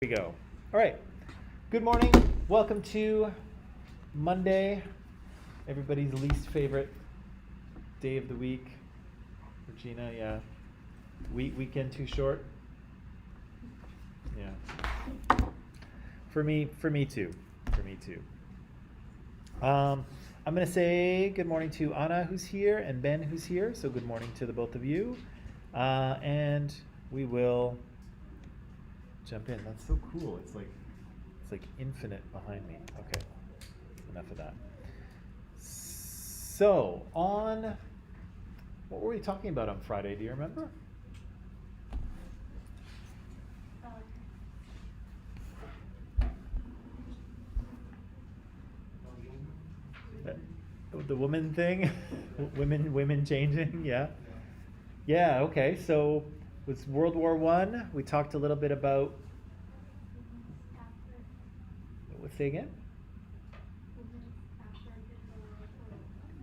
We go. All right. Good morning. Welcome to Monday, everybody's least favorite day of the week. Regina, yeah. Weekend too short? Yeah. For me too. I'm going to say good morning to Anna, who's here, and Ben, who's here. So good morning to the both of you. And we will jump in. That's so cool. It's like infinite behind me. Okay, enough of that. So what were we talking about on Friday? Do you remember? The woman thing, women changing. Yeah. Okay. So it was World War I. We talked a little bit about. Say again?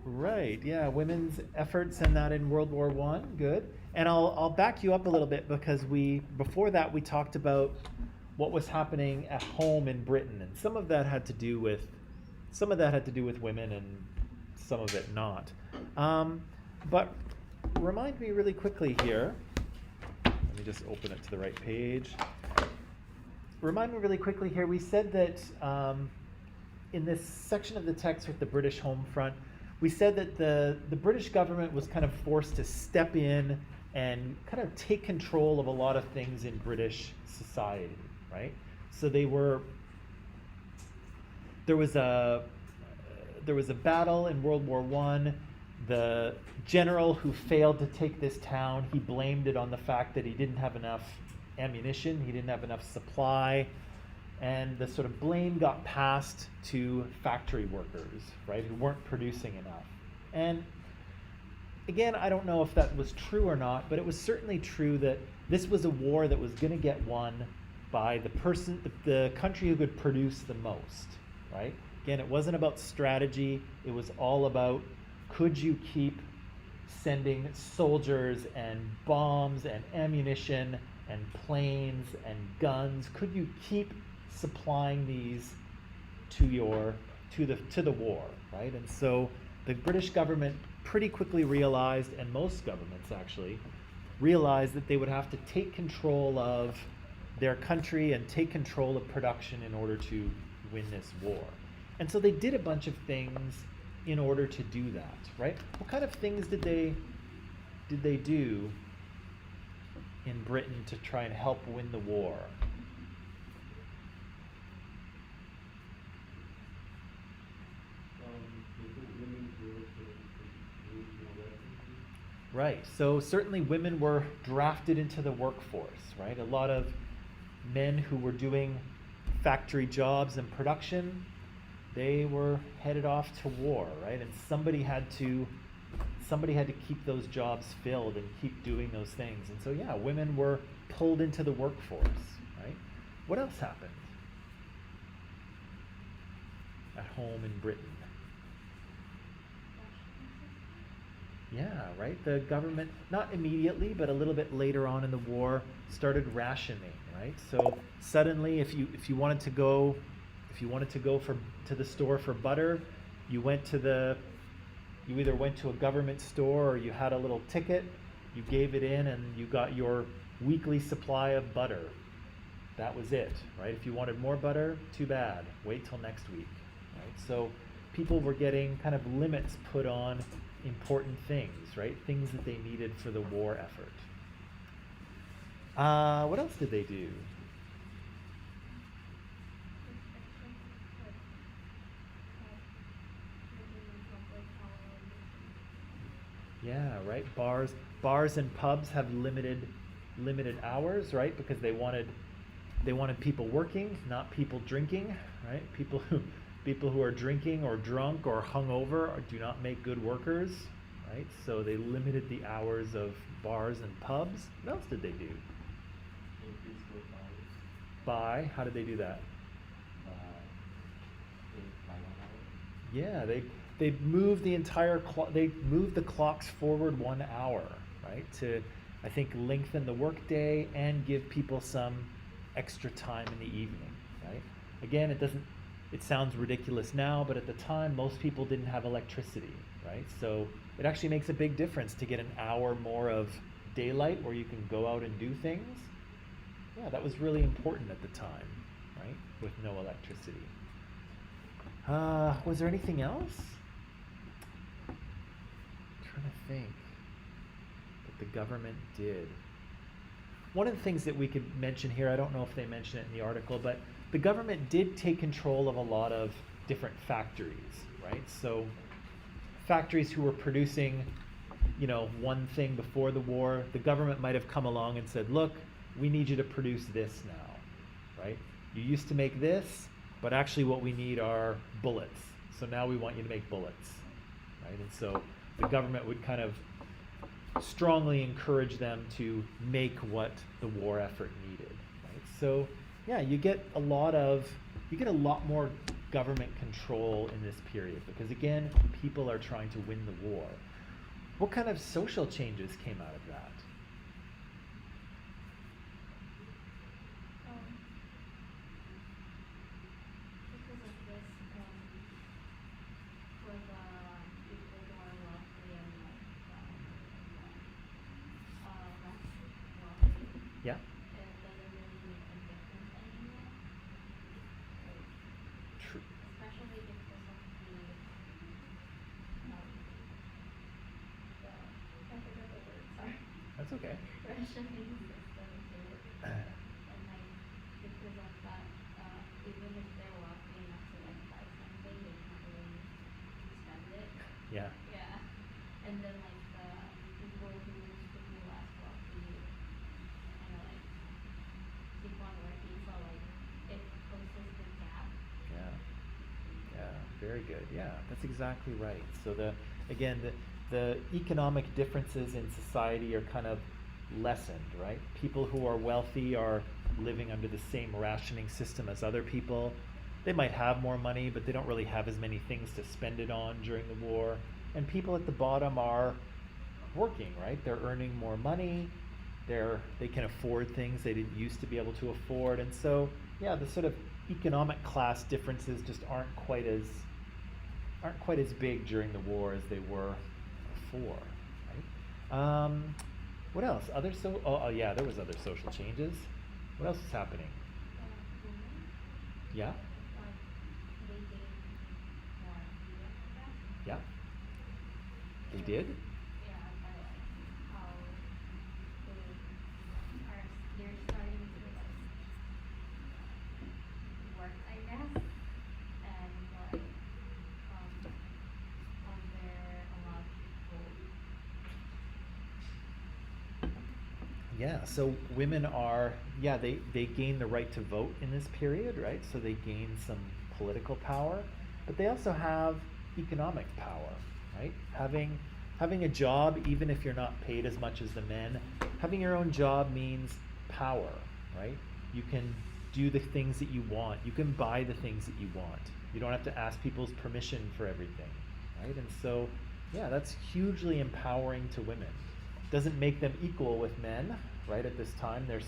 Right, yeah, women's efforts and that in World War I, good. And I'll back you up a little bit because before that we talked about what was happening at home in Britain, and some of that had to do with women and some of it not. But remind me really quickly here. Let me just open it to the right page. Remind me really quickly here, we said that in this section of the text with the British home front, we said that the British government was kind of forced to step in and kind of take control of a lot of things in British society, right? So there was a battle in World War I. The general who failed to take this town, he blamed it on the fact that he didn't have enough ammunition, he didn't have enough supply, and the sort of blame got passed to factory workers, right, who weren't producing enough. And again, I don't know if that was true or not, but it was certainly true that this was a war that was going to get won by the country who could produce the most, right? Again, it wasn't about strategy, it was all about could you keep sending soldiers and bombs and ammunition and planes and guns, could you keep supplying these to the war, right? And so the British government pretty quickly realized, and most governments actually realized, that they would have to take control of their country and take control of production in order to win this war. And so they did a bunch of things in order to do that, right? What kind of things did they do in Britain to try and help win the war? Right, so certainly women were drafted into the workforce, right? A lot of men who were doing factory jobs and production, they were headed off to war, right? And somebody had to keep those jobs filled and keep doing those things. And so, yeah, women were pulled into the workforce, right? What else happened at home in Britain? Yeah, right? The government, not immediately, but a little bit later on in the war, started rationing, right? So suddenly, if you wanted to go to the store for butter, you either went to a government store or you had a little ticket, you gave it in, and you got your weekly supply of butter. That was it, right? If you wanted more butter, too bad. Wait till next week, right? So people were getting kind of limits put on important things, right? Things that they needed for the war effort. What else did they do? Yeah, right. Bars and pubs have limited hours, right? Because they wanted people working, not people drinking, right? People who are drinking or drunk or hungover do not make good workers, right? So they limited the hours of bars and pubs. What else did they do? How did they do that? Yeah, they moved the clocks forward 1 hour, right? To, I think, lengthen the workday and give people some extra time in the evening, right? Again, it sounds ridiculous now, but at the time, most people didn't have electricity, right? So it actually makes a big difference to get an hour more of daylight where you can go out and do things. Yeah, that was really important at the time, right? With no electricity. Was there anything else? I'm trying to think that the government did. One of the things that we could mention here, I don't know if they mention it in the article, but the government did take control of a lot of different factories, right? So factories who were producing, one thing before the war, the government might have come along and said, look, we need you to produce this now, right? You used to make this, but actually what we need are bullets. So now we want you to make bullets, right? And so the government would kind of strongly encourage them to make what the war effort needed, right? So yeah, you get a lot more government control in this period because again, people are trying to win the war. What kind of social changes came out of that? Yeah. True. Especially because of I forgot the word, sorry. That's okay. Rationing system too. And because of that, even if they're wealthy enough to buy something, they can't really spend it. Yeah. Yeah. And then the people who used to be less wealthy keep on working, so it closes the gap. Yeah, very good. Yeah, that's exactly right. So the economic differences in society are kind of lessened, right? People who are wealthy are living under the same rationing system as other people. They might have more money, but they don't really have as many things to spend it on during the war. And people at the bottom are working, right? They're earning more money. They can afford things they didn't used to be able to afford. And so, yeah, the sort of economic class differences just aren't quite as big during the war as they were before, right? What else? Yeah, there was other social changes. What else is happening? Yeah. They gained more freedom, I guess. Yeah. They did? Yeah, by how they're starting to work, I guess, and there a lot of people. Yeah, so women they gain the right to vote in this period, right? So they gain some political power, but they also have economic power, right? Having a job, even if you're not paid as much as the men, having your own job means power, right? You can do the things that you want. You can buy the things that you want. You don't have to ask people's permission for everything, right? And so, yeah, that's hugely empowering to women. Doesn't make them equal with men, right? At this time, they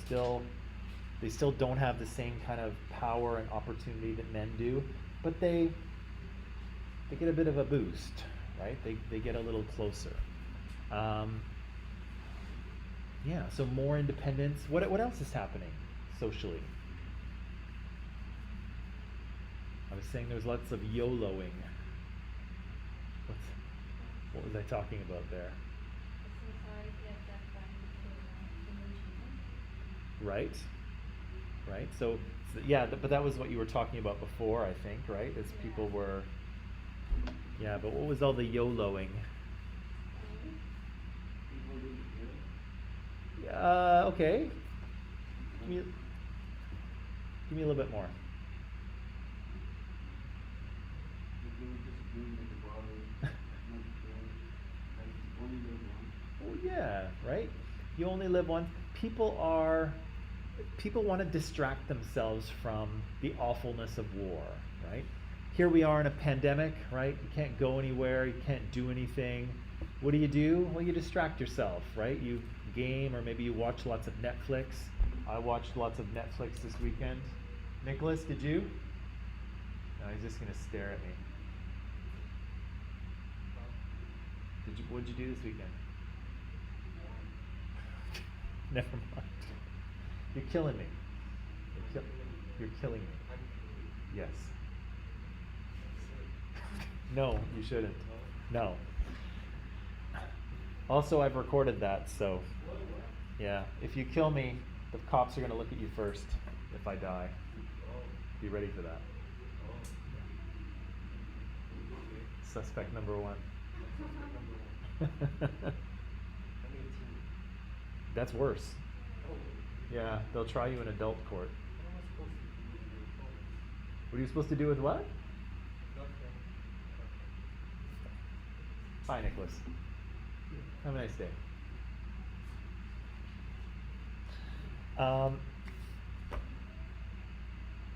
still don't have the same kind of power and opportunity that men do, but they get a bit of a boost, right? They get a little closer. Yeah, so more independence. What else is happening socially? I was saying there's lots of YOLOing. What was I talking about there? Right. So yeah, but that was what you were talking about before, I think, right? As people were. Yeah, but what was all the YOLOing? Okay. Give me a little bit more. Oh yeah, right? You only live once. People want to distract themselves from the awfulness of war, right? Here we are in a pandemic, right? You can't go anywhere, you can't do anything. What do? Well, you distract yourself, right? You game, or maybe you watch lots of Netflix. I watched lots of Netflix this weekend. Nicholas, did you? No, he's just gonna stare at me. What'd you do this weekend? Never mind. You're killing me. You're killing me. Yes. No, you shouldn't. No. Also, I've recorded that, so yeah. If you kill me, the cops are gonna look at you first if I die. Be ready for that. Suspect number one. That's worse. Yeah, they'll try you in adult court. What are you supposed to do with what? Bye, Nicholas. Have a nice day.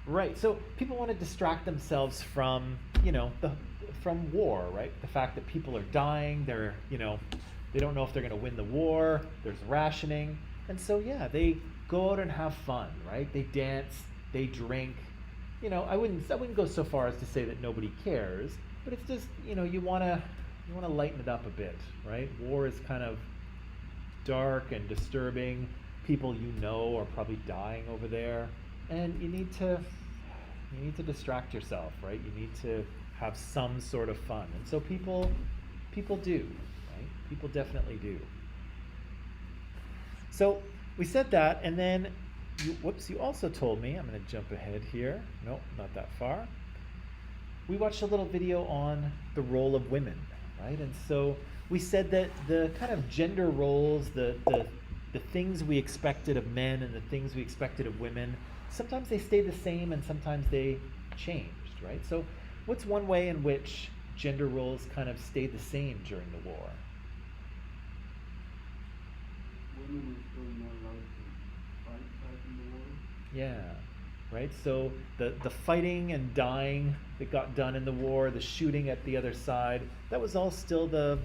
Right, so people want to distract themselves from, from war, right? The fact that people are dying, they don't know if they're going to win the war, there's rationing. And so, yeah, they go out and have fun, right? They dance, they drink. I wouldn't go so far as to say that nobody cares, but it's just, you want to lighten it up a bit, right? War is kind of dark and disturbing. People are probably dying over there, and you need to distract yourself, right? You need to have some sort of fun, and so people do, right? People definitely do. So we said that, and then you also told me, I'm going to jump ahead here. Nope, not that far. We watched a little video on the role of women, right? And so we said that the kind of gender roles, the things we expected of men and the things we expected of women, sometimes they stay the same and sometimes they changed, right? So what's one way in which gender roles kind of stayed the same during the war? Women were still not allowed to fight in the war. Yeah, right? So the fighting and dying that got done in the war, the shooting at the other side, that was still the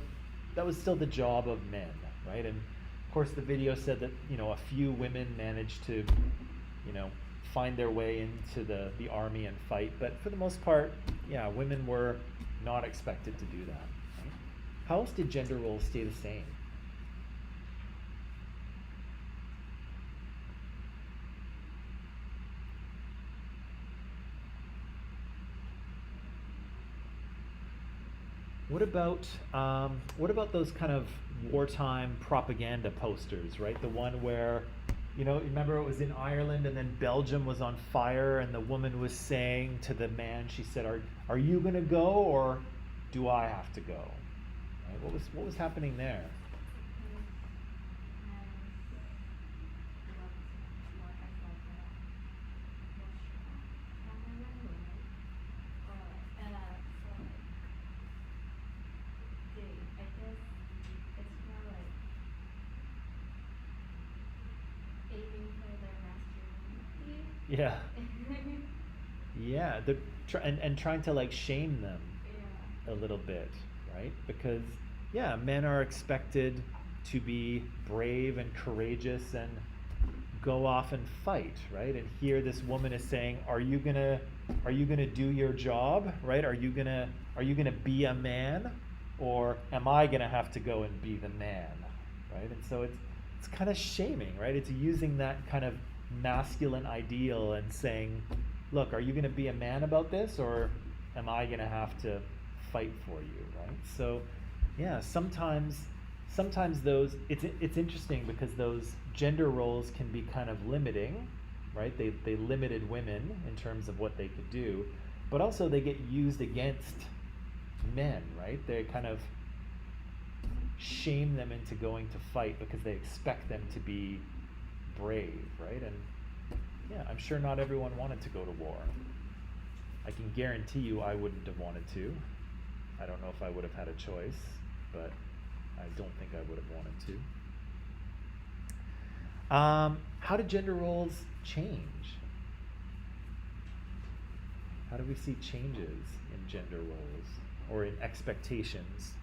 job of men, right? And of course the video said that, a few women managed to, find their way into the army and fight, but for the most part, yeah, women were not expected to do that. Right? How else did gender roles stay the same? What about those kind of wartime propaganda posters, right? The one where, remember it was in Ireland and then Belgium was on fire and the woman was saying to the man, she said, are you going to go or do I have to go? Right? What was happening there? Yeah. Yeah, and trying to shame them a little bit, right? Because men are expected to be brave and courageous and go off and fight, right? And here this woman is saying, are you gonna do your job, right? Are you gonna be a man, or am I gonna have to go and be the man, right? And so it's kind of shaming, right? It's using that kind of masculine ideal and saying, look, are you going to be a man about this, or am I going to have to fight for you, right? So yeah, sometimes those, it's interesting because those gender roles can be kind of limiting, right? They limited women in terms of what they could do, but also they get used against men, right? They kind of shame them into going to fight because they expect them to be brave, right? And yeah, I'm sure not everyone wanted to go to war. I can guarantee you I wouldn't have wanted to. I don't know if I would have had a choice, but I don't think I would have wanted to. How do gender roles change? How do we see changes in gender roles or in expectations?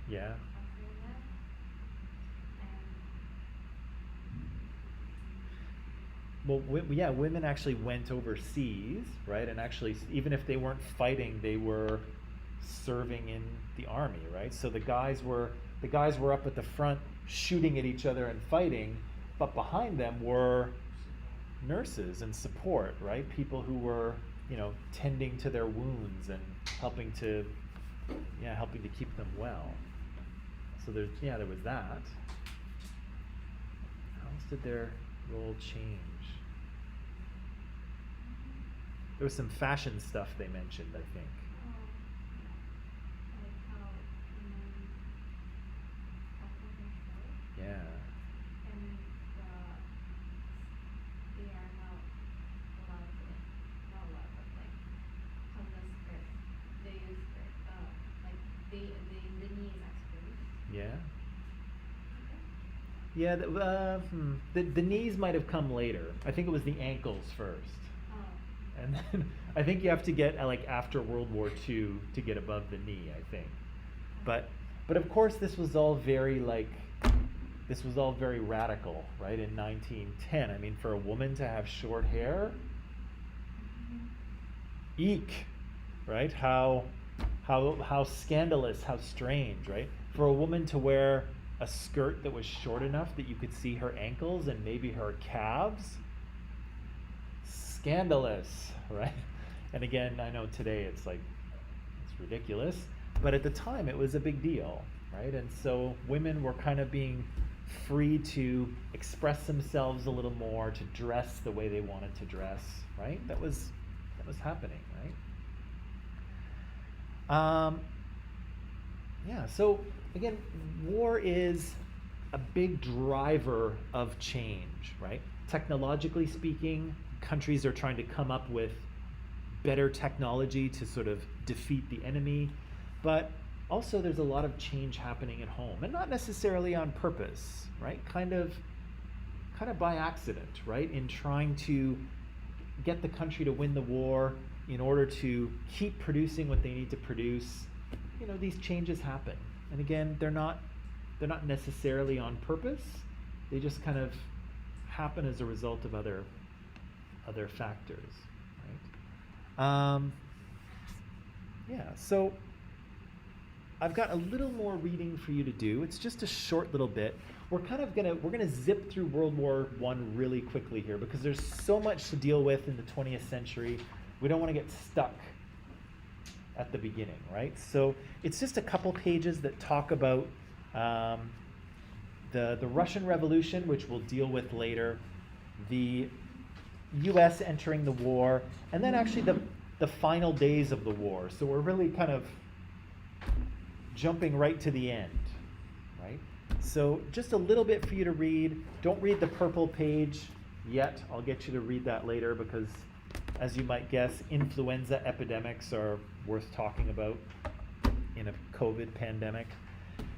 Yeah. after that. And Well, yeah, women actually went overseas, right? And actually, even if they weren't fighting, they were serving in the army, right? So the guys were up at the front shooting at each other and fighting, but behind them were nurses and support, right? People who were, tending to their wounds and helping to, helping to keep them well. So there was that. How else did their role change? There was some fashion stuff they mentioned, I think. like how women often control, Yeah. and they are not allowed to, not allowed, but like on the skirt, they use skirt, like the knee is exposed. Yeah. Okay. Yeah, the knees might have come later. I think it was the ankles first. Oh. And then I think you have to get like after World War II to get above the knee, I think. But of course this was all very radical, right? In 1910. I mean, for a woman to have short hair, eek, right? How scandalous, how strange, right? For a woman to wear a skirt that was short enough that you could see her ankles and maybe her calves, scandalous, right? And again, I know today it's ridiculous, but at the time it was a big deal, right? And so women were kind of being free to express themselves a little more, to dress the way they wanted to dress, right? That was happening, right? Yeah, so again, war is a big driver of change, right? Technologically speaking, countries are trying to come up with better technology to sort of defeat the enemy, but also there's a lot of change happening at home, and not necessarily on purpose, right? Kind of by accident, right? In trying to get the country to win the war in order to keep producing what they need to produce, these changes happen. And again, they're not necessarily on purpose. They just kind of happen as a result of other factors, right? Yeah, so I've got a little more reading for you to do. It's just a short little bit. We're gonna zip through World War I really quickly here because there's so much to deal with in the 20th century. We don't want to get stuck at the beginning, right? So it's just a couple pages that talk about the Russian Revolution, which we'll deal with later, the U.S. entering the war, and then actually the final days of the war. So we're really kind of jumping right to the end, right? So just a little bit for you to read. Don't read the purple page yet. I'll get you to read that later because, as you might guess, influenza epidemics are worth talking about in a COVID pandemic.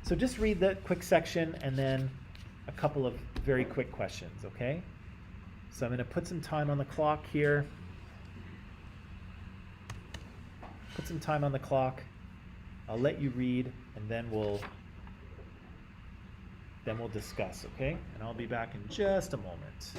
So just read that quick section and then a couple of very quick questions, okay? So I'm going to put some time on the clock here. Put some time on the clock. I'll let you read and then we'll discuss, okay? And I'll be back in just a moment.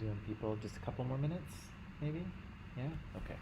we doing, people? Just a couple more minutes, maybe? Yeah? Okay.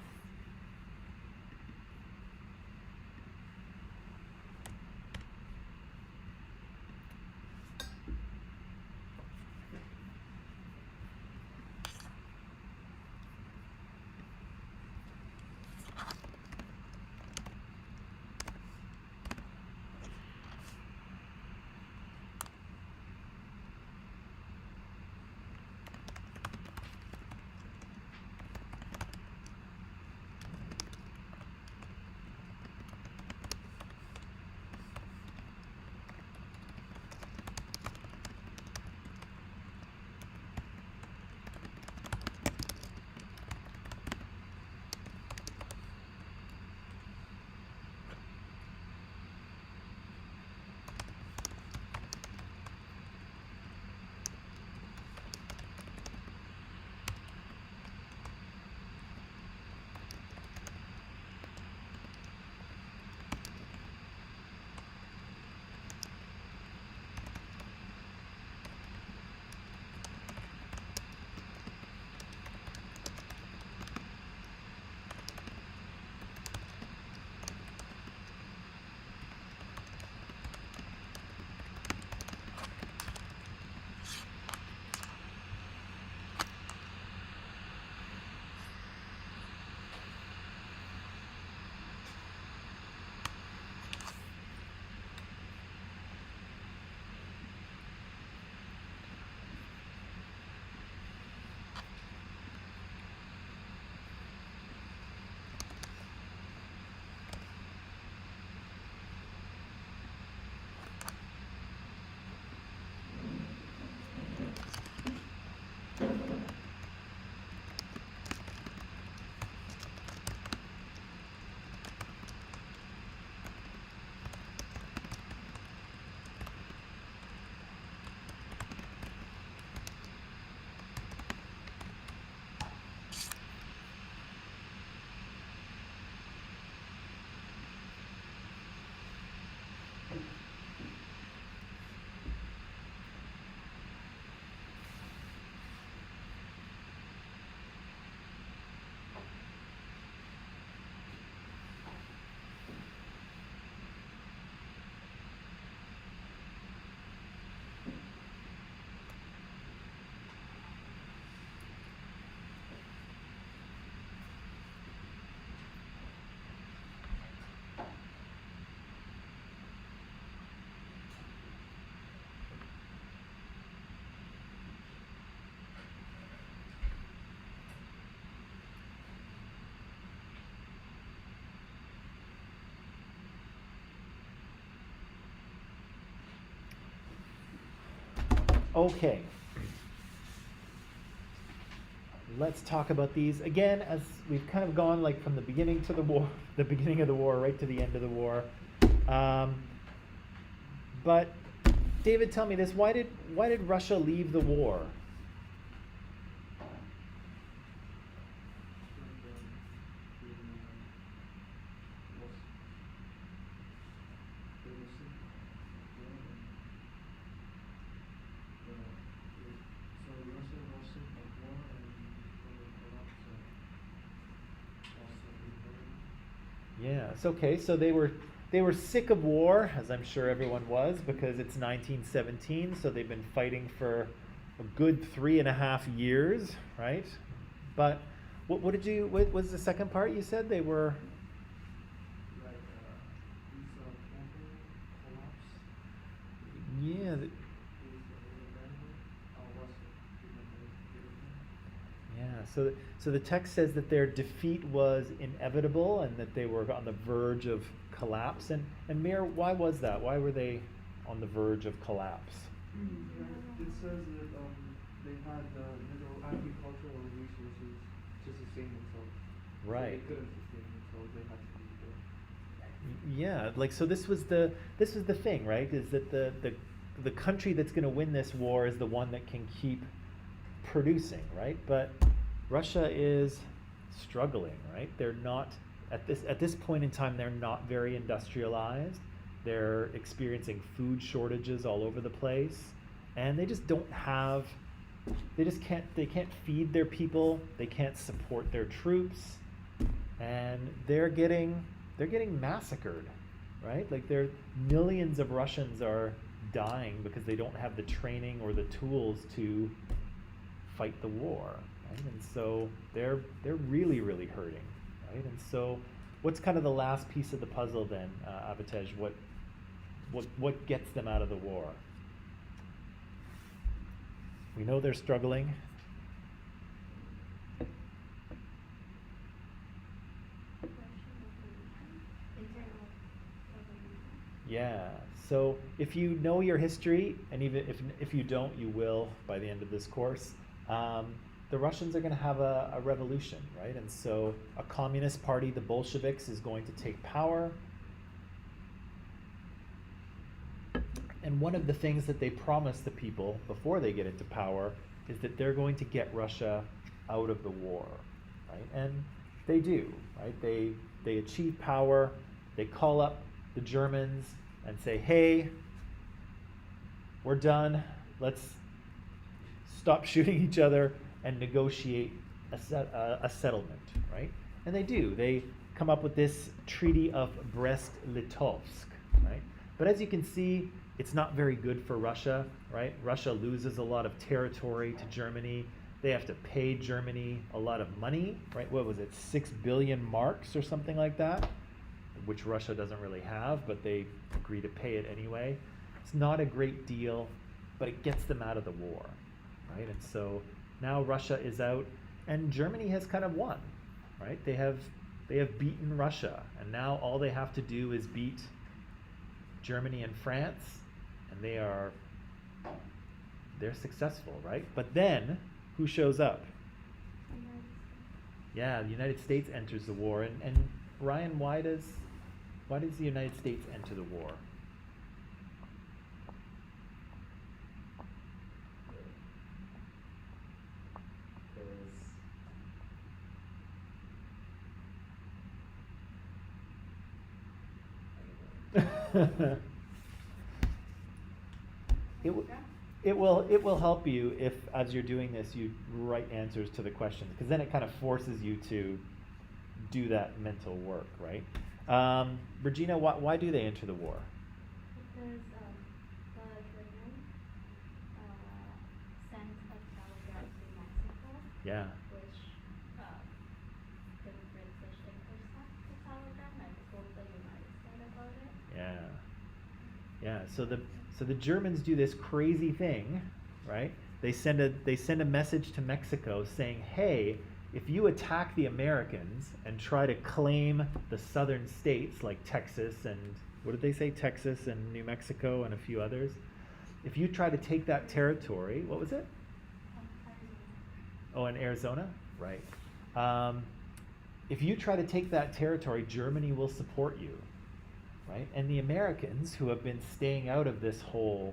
Okay. Let's talk about these again, as we've kind of gone like from the beginning to the war, the beginning of the war, right to the end of the war. But David, tell me this: why did Russia leave the war? Yeah, it's okay. So they were sick of war, as I'm sure everyone was, because it's 1917. So they've been fighting for a good 3.5 years, right? But what was the second part you said? They were. Yeah. Yeah, so the text says that their defeat was inevitable and that they were on the verge of collapse. And Mir, why was that? Why were they on the verge of collapse? It says that they had little agricultural resources to sustain themselves. Right. So they couldn't sustain themselves. They had to leave there. Yeah, like so this was the thing, right? Is that the country that's going to win this war is the one that can keep producing, right? But Russia is struggling, right? They're not at this point in time, they're not very industrialized. They're experiencing food shortages all over the place, and they just don't have they can't feed their people, they can't support their troops, and they're getting massacred, right? Like millions of Russians are dying because they don't have the training or the tools to fight the war, right? And so they're really, really hurting, right? And so what's kind of the last piece of the puzzle then, Avatej? What gets them out of the war? We know they're struggling. Yeah. So if you know your history, and even if you don't, you will by the end of this course. The Russians are going to have a revolution, right? And so a communist party, the Bolsheviks, is going to take power. And one of the things that they promise the people before they get into power is that they're going to get Russia out of the war, right? And they do, right? They achieve power. They call up the Germans and say, hey, we're done. Let's stop shooting each other and negotiate a settlement, right? And they do. They come up with this Treaty of Brest-Litovsk, right? But as you can see, it's not very good for Russia, right? Russia loses a lot of territory to Germany. They have to pay Germany a lot of money, right? What was it, 6 billion marks or something like that? Which Russia doesn't really have, but they agree to pay it anyway. It's not a great deal, but it gets them out of the war, right? And so now Russia is out, and Germany has kind of won, right? They have beaten Russia, and now all they have to do is beat Germany and France, and they're successful, right? But then who shows up? Yeah, the United States enters the war, and Ryan, why does the United States enter the war? It will help you if, as you're doing this, you write answers to the questions, because then it kind of forces you to do that mental work, right? Regina, why do they enter the war? Because the Germans sent a telegram to Mexico, Yeah. which the British intercept the telegram and told the United States about it. Yeah. Yeah. So the Germans do this crazy thing, right? They send a message to Mexico saying, hey, if you attack the Americans and try to claim the southern states like Texas and, what did they say, Texas and New Mexico and a few others, if you try to take that territory, what was it? Oh, in Arizona? Right. If you try to take that territory, Germany will support you, right? And the Americans, who have been staying out of this whole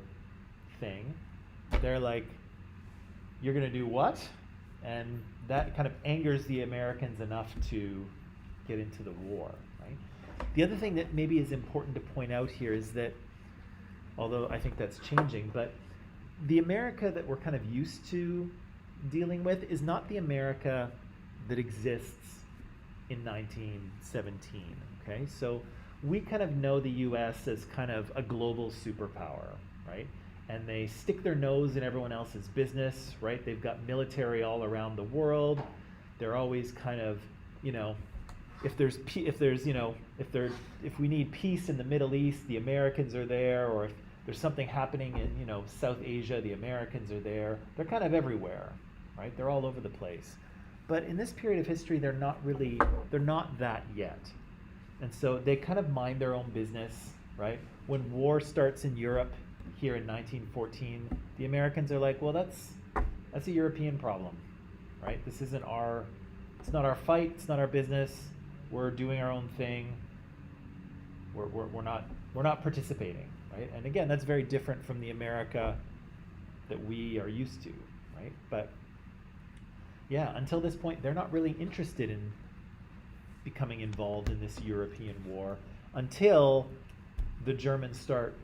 thing, they're like, you're going to do what? And that kind of angers the Americans enough to get into the war, right? The other thing that maybe is important to point out here is that, although I think that's changing, but the America that we're kind of used to dealing with is not the America that exists in 1917, okay? So we kind of know the US as kind of a global superpower, right? And they stick their nose in everyone else's business, right? They've got military all around the world. They're always kind of, if we need peace in the Middle East, the Americans are there, or if there's something happening in, South Asia, the Americans are there. They're kind of everywhere, right? They're all over the place. But in this period of history, they're not that yet. And so they kind of mind their own business, right? When war starts in Europe here in 1914, the Americans are like, well, that's a European problem, right? It's not our fight, it's not our business. We're doing our own thing. We're not participating, right? And again, that's very different from the America that we are used to, right? But yeah, until this point, they're not really interested in becoming involved in this European war until the Germans start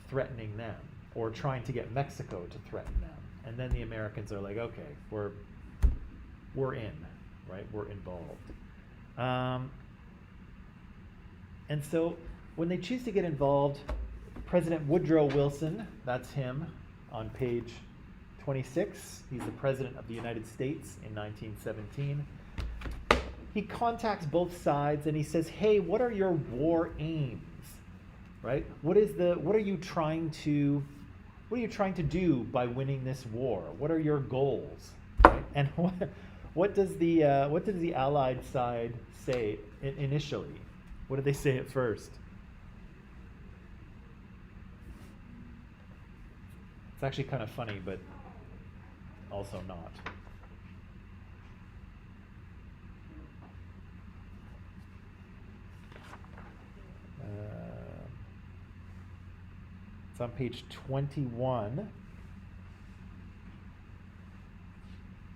threatening them, or trying to get Mexico to threaten them, And then the Americans are like, okay, we're in, right? We're involved. And so when they choose to get involved, President Woodrow Wilson, that's him on page 26. He's the President of the United States in 1917. He contacts both sides and he says, hey, what are your war aims? Right? What are you trying to do by winning this war? What are your goals? Right? And what does the Allied side say initially? What did they say at first? It's actually kind of funny, but also not. It's on page 21.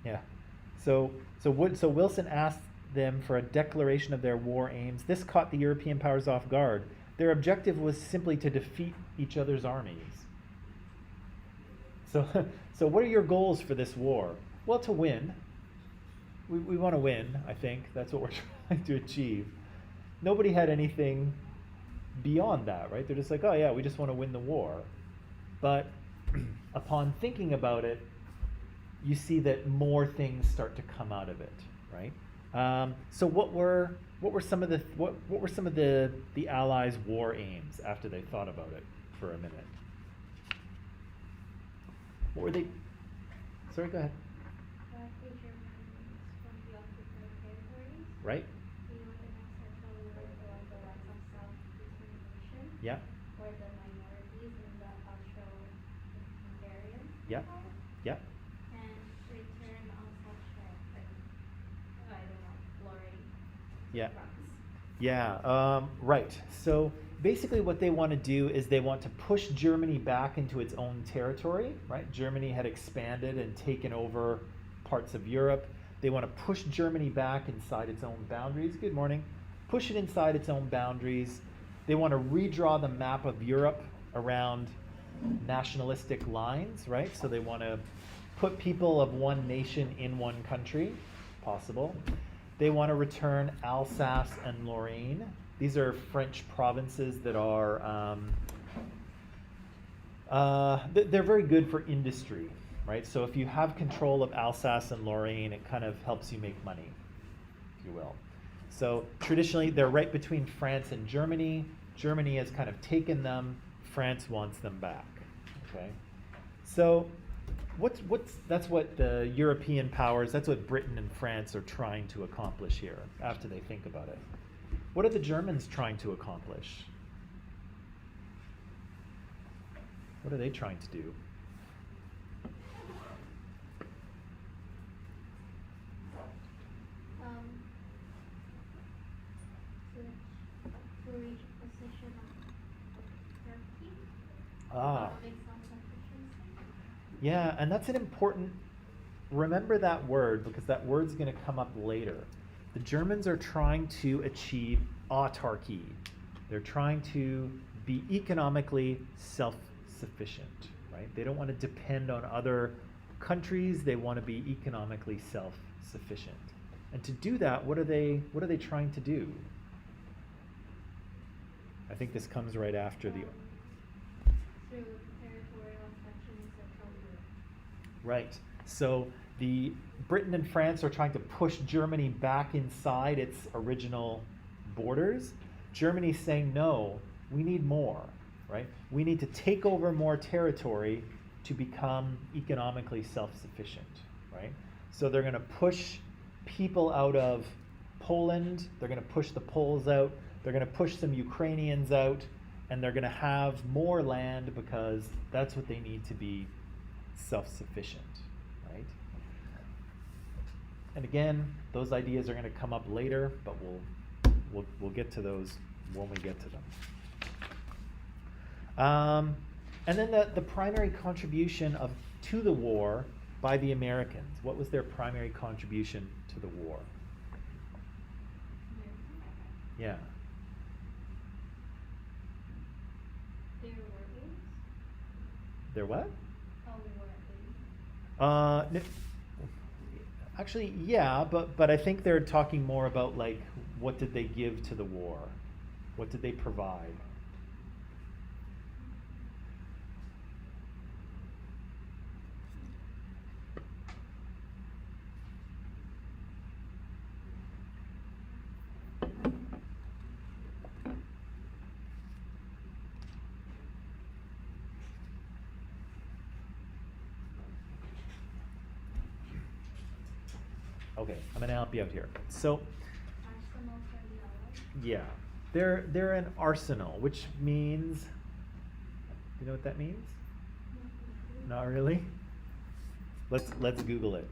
Yeah. So Wilson asked them for a declaration of their war aims. This caught the European powers off guard. Their objective was simply to defeat each other's armies. So what are your goals for this war? Well, to win. We want to win, I think. That's what we're trying to achieve. Nobody had anything beyond that, right? They're just like, oh yeah, we just want to win the war. But upon thinking about it, you see that more things start to come out of it, right? So what were some of the Allies' war aims after they thought about it for a minute? What were they? Sorry, go ahead. The Germans from the occupied territories. Right? You know, the non-central rulers along the lines of self-determination. Yeah. Or the minorities in the Austro-Hungarian Yeah. Empire. Yeah. And return on such I don't know, glory. Yeah. France. Yeah, right. So basically what they want to do is they want to push Germany back into its own territory, right? Germany had expanded and taken over parts of Europe. They want to push Germany back inside its own boundaries. Good morning. Push it inside its own boundaries. They want to redraw the map of Europe around nationalistic lines, right? So they want to put people of one nation in one country, possible. They want to return Alsace and Lorraine. These are French provinces that are, they're very good for industry, right? So if you have control of Alsace and Lorraine, it kind of helps you make money, if you will. So traditionally, they're right between France and Germany. Germany has kind of taken them. France wants them back, okay? So that's what the European powers, that's what Britain and France are trying to accomplish here after they think about it. What are the Germans trying to accomplish? What are they trying to do? To reach a position of Turkey. Ah. Make self-sufficiency. Yeah, and that's an important, remember that word because that word's going to come up later. The Germans are trying to achieve autarky. They're trying to be economically self-sufficient, right? They don't want to depend on other countries. They want to be economically self-sufficient. And to do that, what are they trying to do? I think this comes right after the... Through territorial expansion in Central Europe. Right. So the Britain and France are trying to push Germany back inside its original borders. Germany's saying, no, we need more, right? We need to take over more territory to become economically self-sufficient, right? So they're going to push people out of Poland. They're going to push the Poles out. They're going to push some Ukrainians out. And they're going to have more land because that's what they need to be self-sufficient, right? And again, those ideas are going to come up later, but we'll get to those when we get to them. And then the primary contribution to the war by the Americans. What was their primary contribution to the war? Yeah. Their war aims? Their what? Oh, war aims. N- Actually, yeah, but I think they're talking more about like what did they give to the war? What did they provide? Okay, I'm gonna help you out here. So, Arsenal for the Allies. yeah, they're an arsenal, which means, you know what that means? Not really. Let's Google it.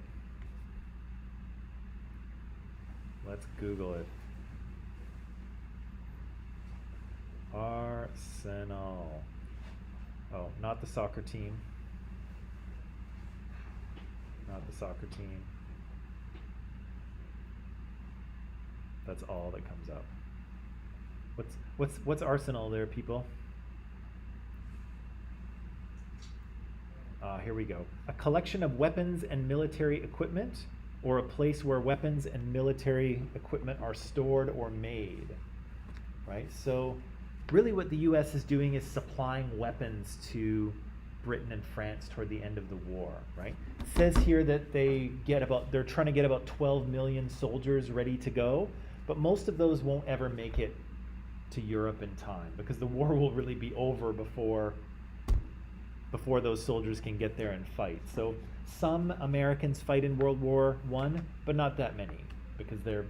Let's Google it. Arsenal. Oh, not the soccer team. Not the soccer team. That's all that comes up. What's arsenal there, people? Here we go. A collection of weapons and military equipment, or a place where weapons and military equipment are stored or made. Right? So, really, what the U.S. is doing is supplying weapons to Britain and France toward the end of the war. Right? It says here that they're trying to get about 12 million soldiers ready to go, but most of those won't ever make it to Europe in time because the war will really be over before those soldiers can get there and fight. So some Americans fight in World War I, but not that many because by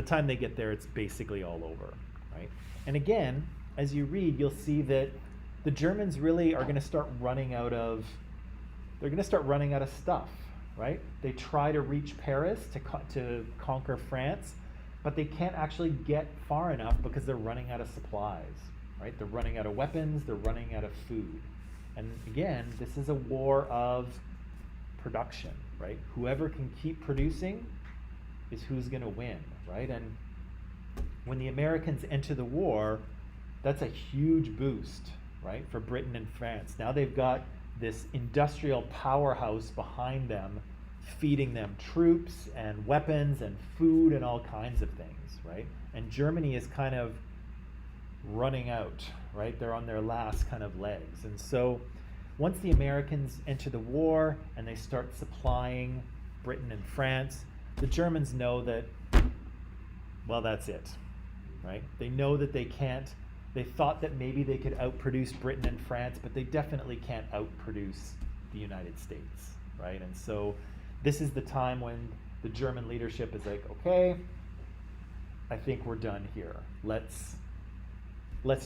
the time they get there, it's basically all over, right? And again, as you read, you'll see that the Germans really are going to start running out of stuff, right? They try to reach Paris to conquer France, but they can't actually get far enough because they're running out of supplies, right? They're running out of weapons, they're running out of food. And again, this is a war of production, right? Whoever can keep producing is who's going to win, right? And when the Americans enter the war, that's a huge boost, right, for Britain and France. Now they've got this industrial powerhouse behind them, feeding them troops and weapons and food and all kinds of things, right? And Germany is kind of running out, right? They're on their last kind of legs. And so once the Americans enter the war and they start supplying Britain and France, the Germans know that, well, that's it, right? They know that they can't. They thought that maybe they could outproduce Britain and France, but they definitely can't outproduce the United States, right? And so this is the time when the German leadership is like, okay, I think we're done here. Let's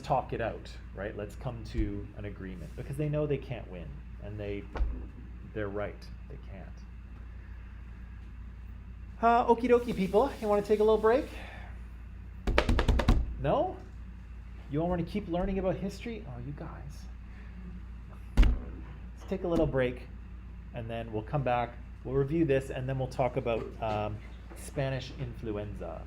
talk it out, right? Let's come to an agreement because they know they can't win, and they're right, they can't. Okie dokie, people. You want to take a little break? No? You all want to keep learning about history? Oh, you guys. Let's take a little break, and then we'll come back. We'll review this, and then we'll talk about Spanish influenza.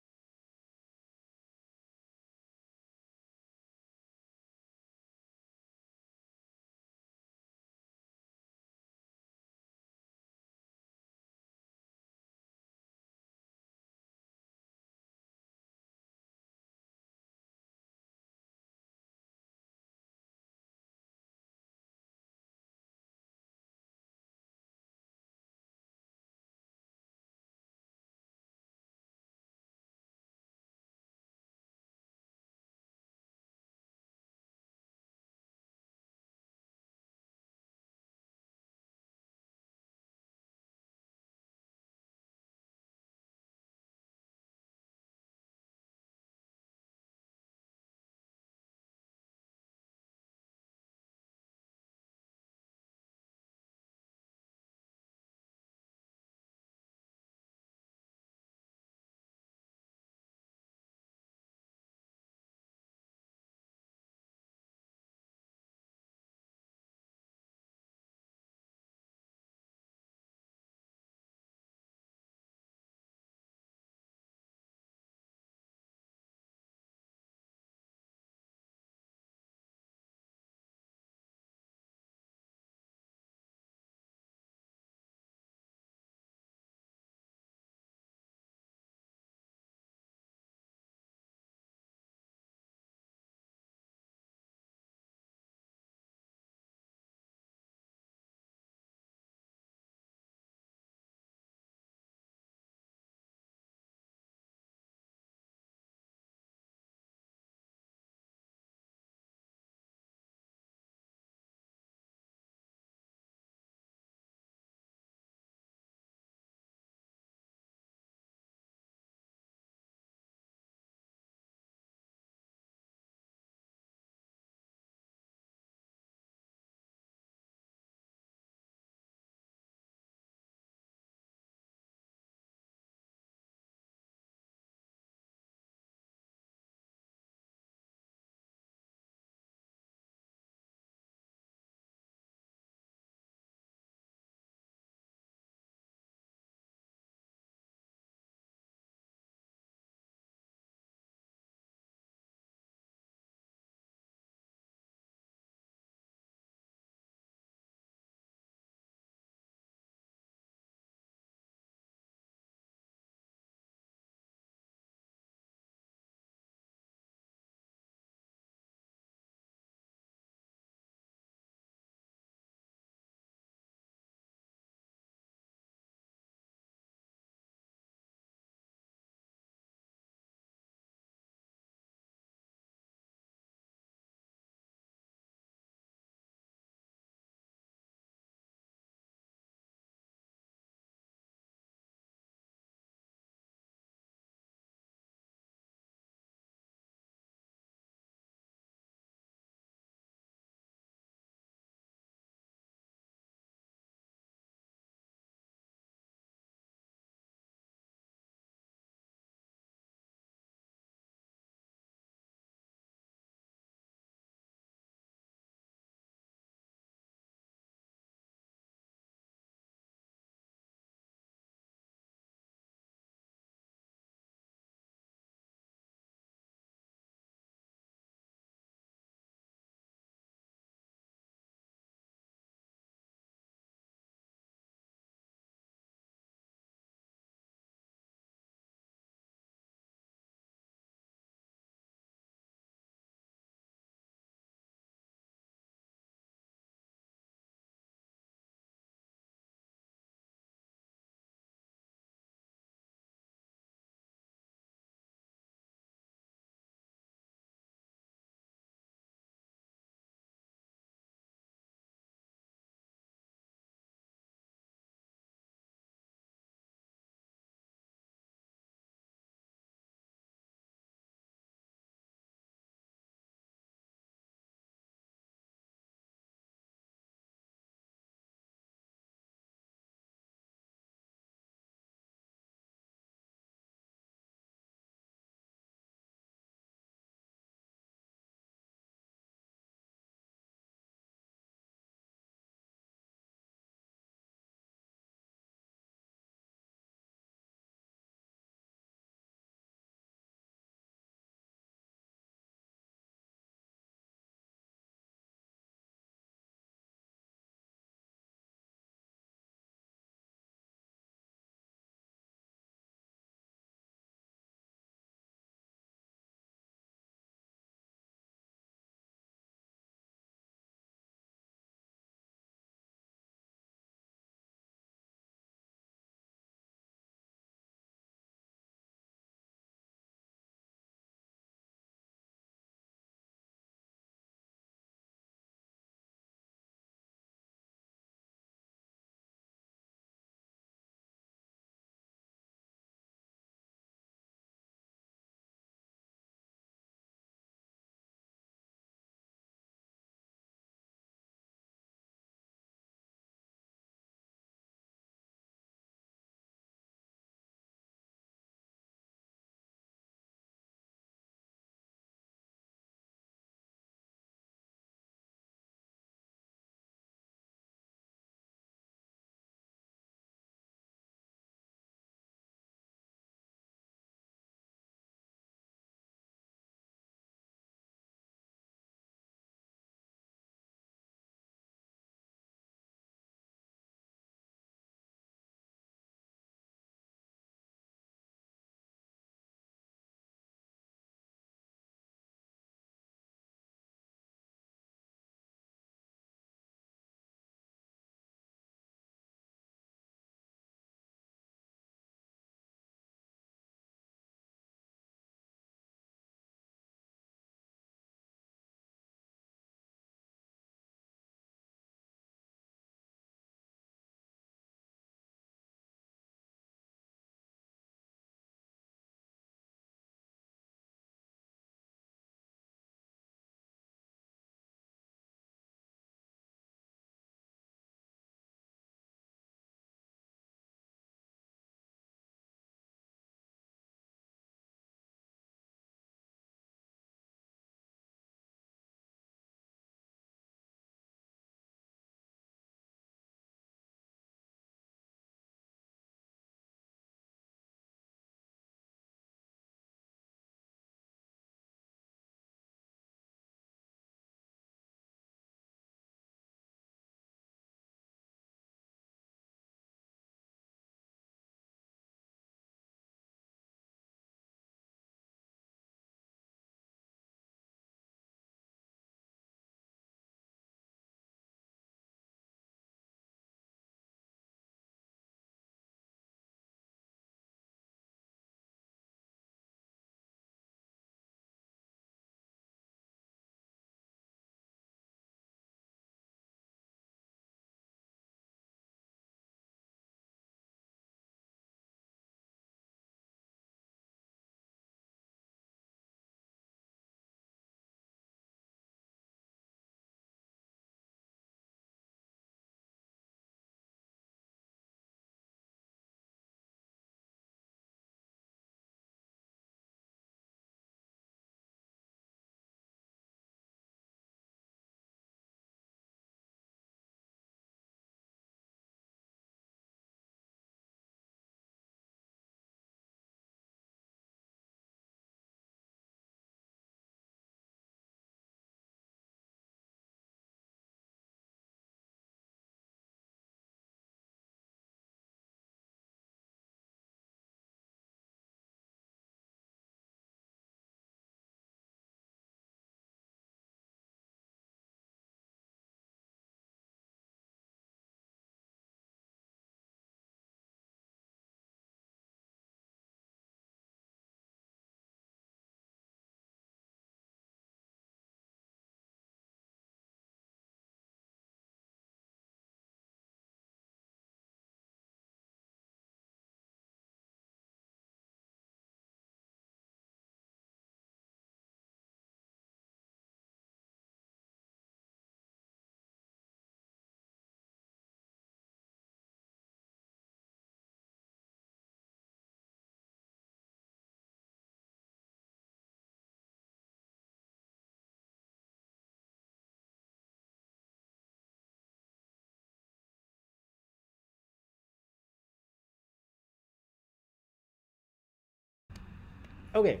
Okay,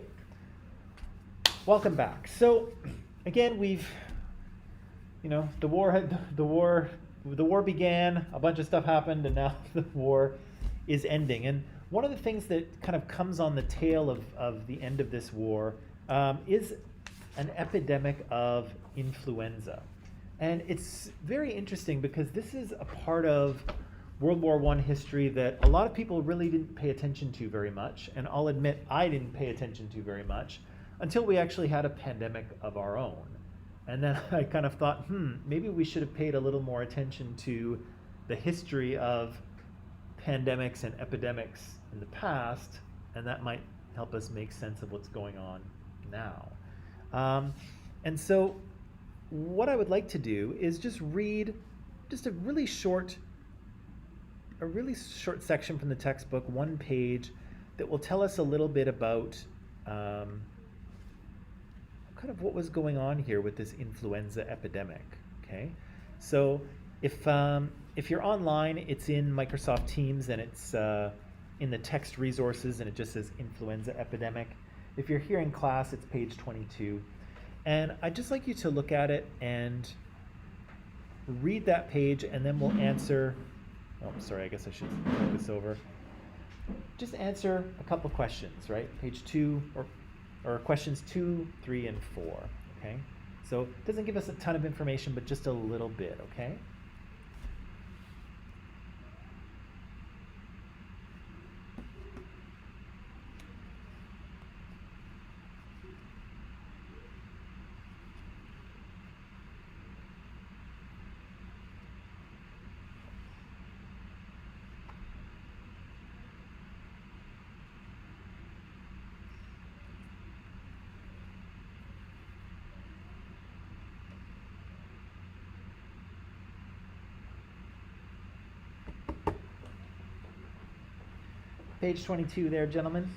welcome back. So, again, the war began, a bunch of stuff happened, and now the war is ending. And one of the things that kind of comes on the tail of the end of this war is an epidemic of influenza. And it's very interesting because this is a part of World War I history that a lot of people really didn't pay attention to very much. And I'll admit I didn't pay attention to very much until we actually had a pandemic of our own. And then I kind of thought, maybe we should have paid a little more attention to the history of pandemics and epidemics in the past, and that might help us make sense of what's going on now. And so what I would like to do is just read just a really short section from the textbook, one page, that will tell us a little bit about kind of what was going on here with this influenza epidemic. Okay, so if you're online, it's in Microsoft Teams and it's in the text resources, and it just says influenza epidemic. If you're here in class, it's page 22. And I'd just like you to look at it and read that page, and then we'll answer. Oh, sorry, I guess I should move this over. Just answer a couple questions, right? Page 2, or questions 2, 3, and 4, okay? So it doesn't give us a ton of information, but just a little bit, okay? Page 22 there, gentlemen.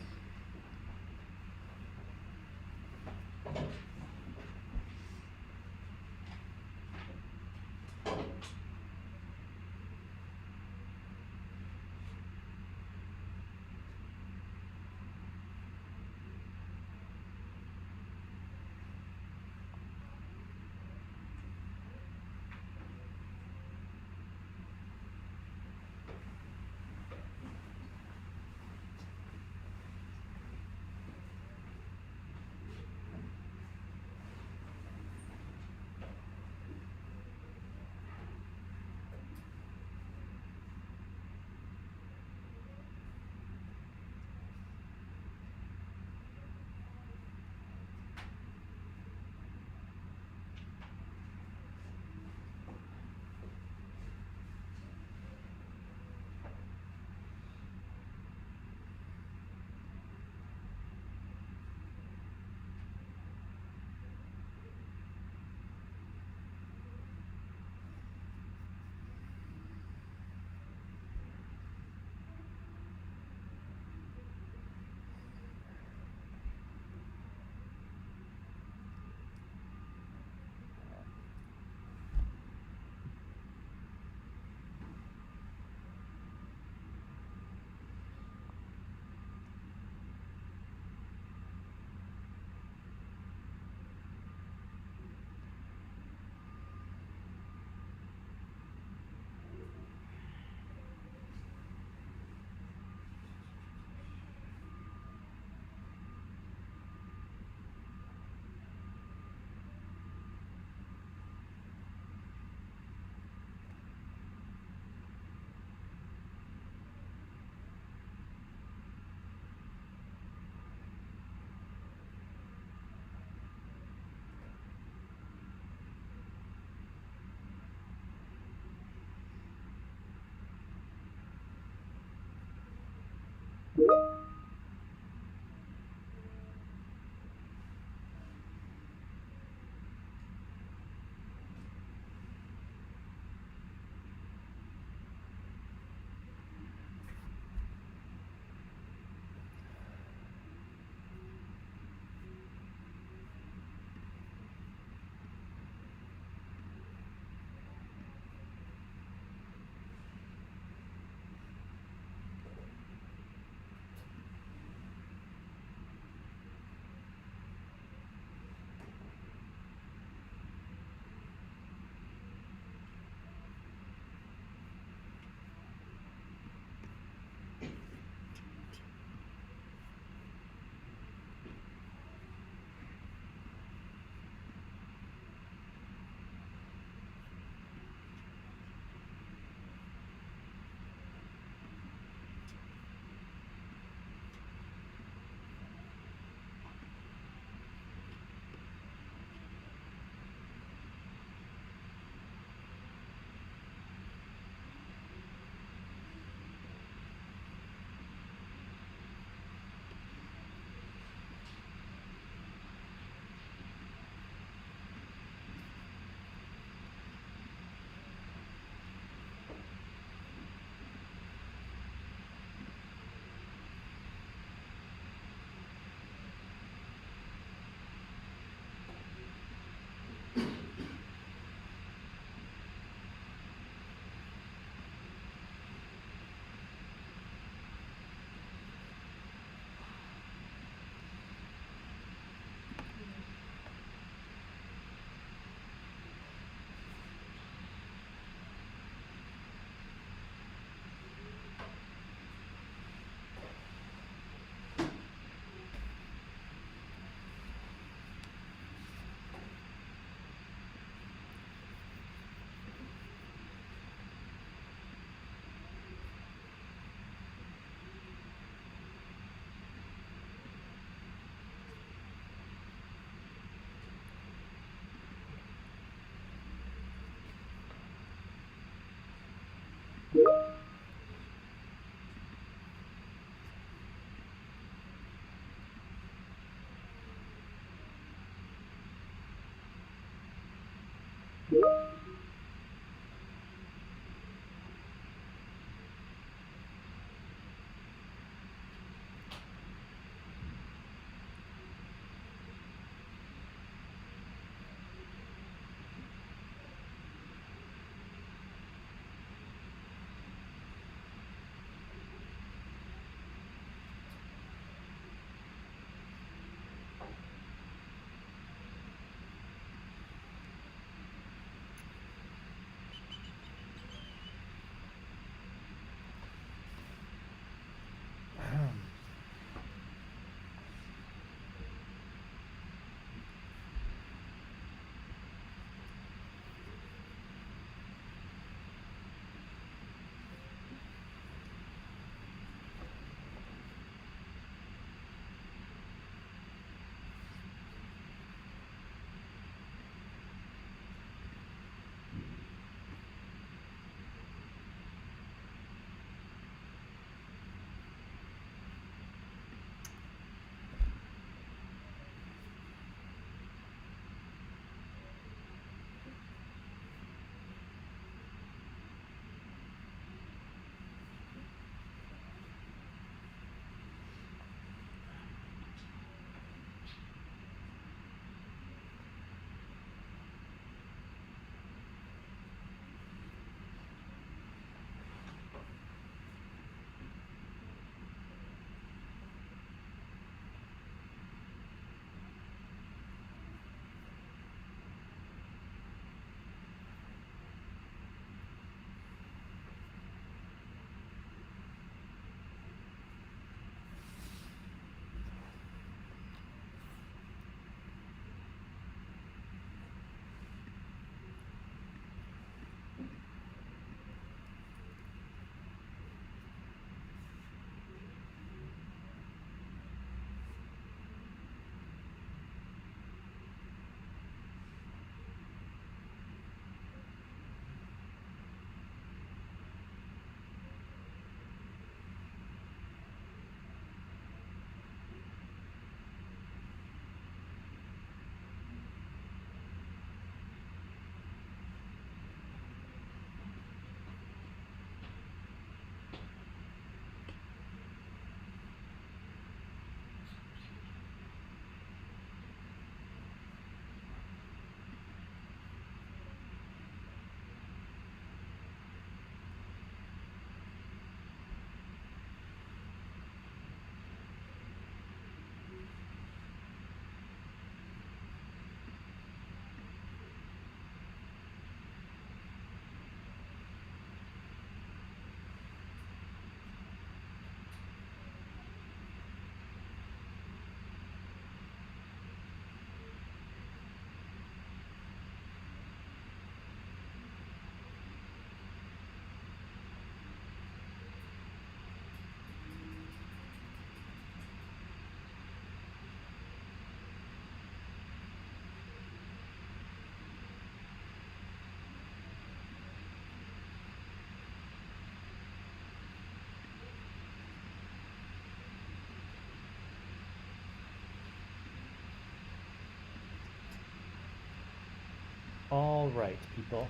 All right, people.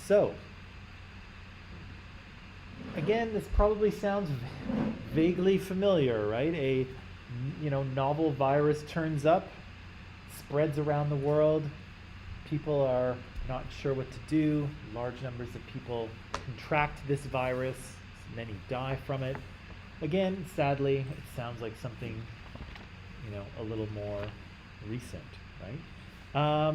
So, again, this probably sounds vaguely familiar, right? A novel virus turns up, spreads around the world. People are not sure what to do. Large numbers of people contract this virus. Many die from it. Again, sadly, it sounds like something, a little more recent, right?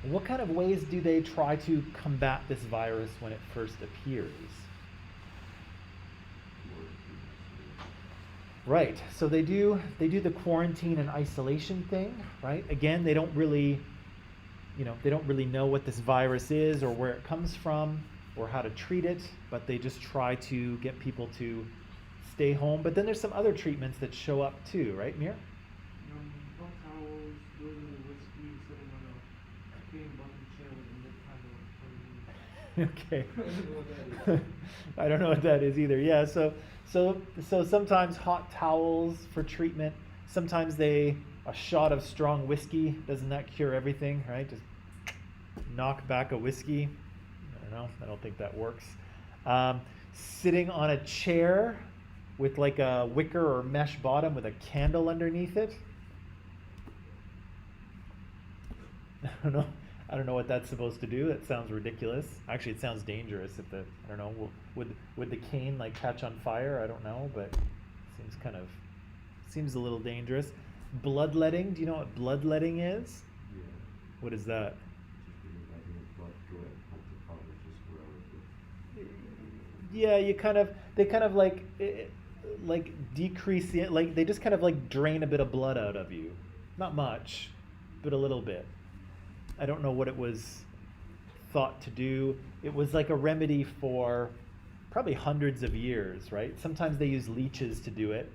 What kind of ways do they try to combat this virus when it first appears? Right. So they do the quarantine and isolation thing, right? Again, they don't really know what this virus is or where it comes from or how to treat it, but they just try to get people to stay home. But then there's some other treatments that show up too, right, Mir? Hot towels, boiling the whiskey, sitting on a clean bottom chair with a mid kind of Okay. I don't know what that is either. Yeah, so sometimes hot towels for treatment. Sometimes a shot of strong whiskey. Doesn't that cure everything, right? Just knock back a whiskey. I don't know. I don't think that works. Sitting on a chair with like a wicker or mesh bottom with a candle underneath it. I don't know. I don't know what that's supposed to do. That sounds ridiculous. Actually, it sounds dangerous. If the I don't know, would the cane like catch on fire? I don't know, but seems a little dangerous. Bloodletting. Do you know what bloodletting is? Yeah. What is that? Just being letting the blood go and hope the powder just grow. Yeah, they kind of like decrease the like they just kind of like drain a bit of blood out of you. Not much, but a little bit. I don't know what it was thought to do. It was like a remedy for probably hundreds of years, right? Sometimes they use leeches to do it,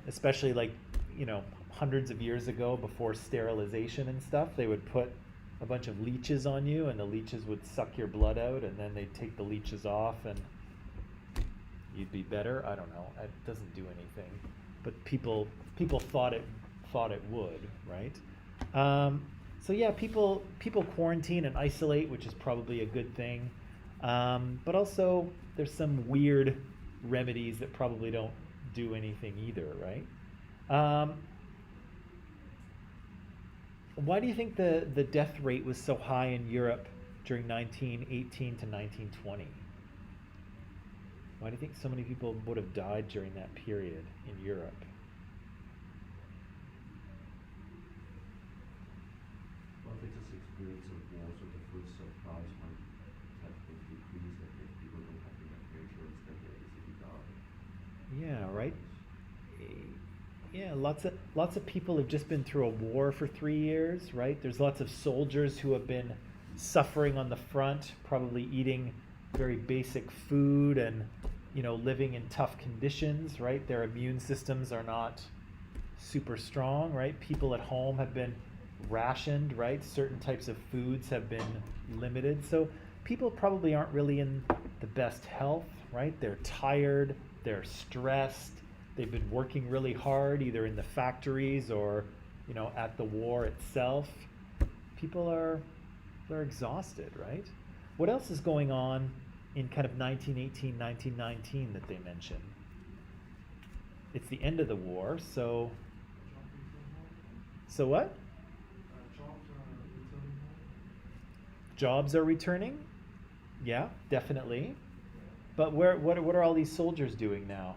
especially like, hundreds of years ago before sterilization and stuff. They would put a bunch of leeches on you, and the leeches would suck your blood out, and then they'd take the leeches off, and you'd be better. I don't know. It doesn't do anything, but people thought it would, right? So yeah, people quarantine and isolate, which is probably a good thing. But also there's some weird remedies that probably don't do anything either, right? Why do you think the death rate was so high in Europe during 1918 to 1920? Why do you think so many people would have died during that period in Europe? Well, they just experience of war, so the food supplies might have been decreased, and if people don't have enough nutrients, then they easily die. Yeah, right. Yeah, lots of people have just been through a war for 3 years, right? There's lots of soldiers who have been suffering on the front, probably eating very basic food and living in tough conditions, right? Their immune systems are not super strong, right? People at home have been rationed, right? Certain types of foods have been limited. So people probably aren't really in the best health, right? They're tired, they're stressed, they've been working really hard either in the factories or, at the war itself. People they're exhausted, right? What else is going on in kind of 1918, 1919 that they mention? It's the end of the war, so what? Jobs are returning? Yeah, definitely. But what are all these soldiers doing now?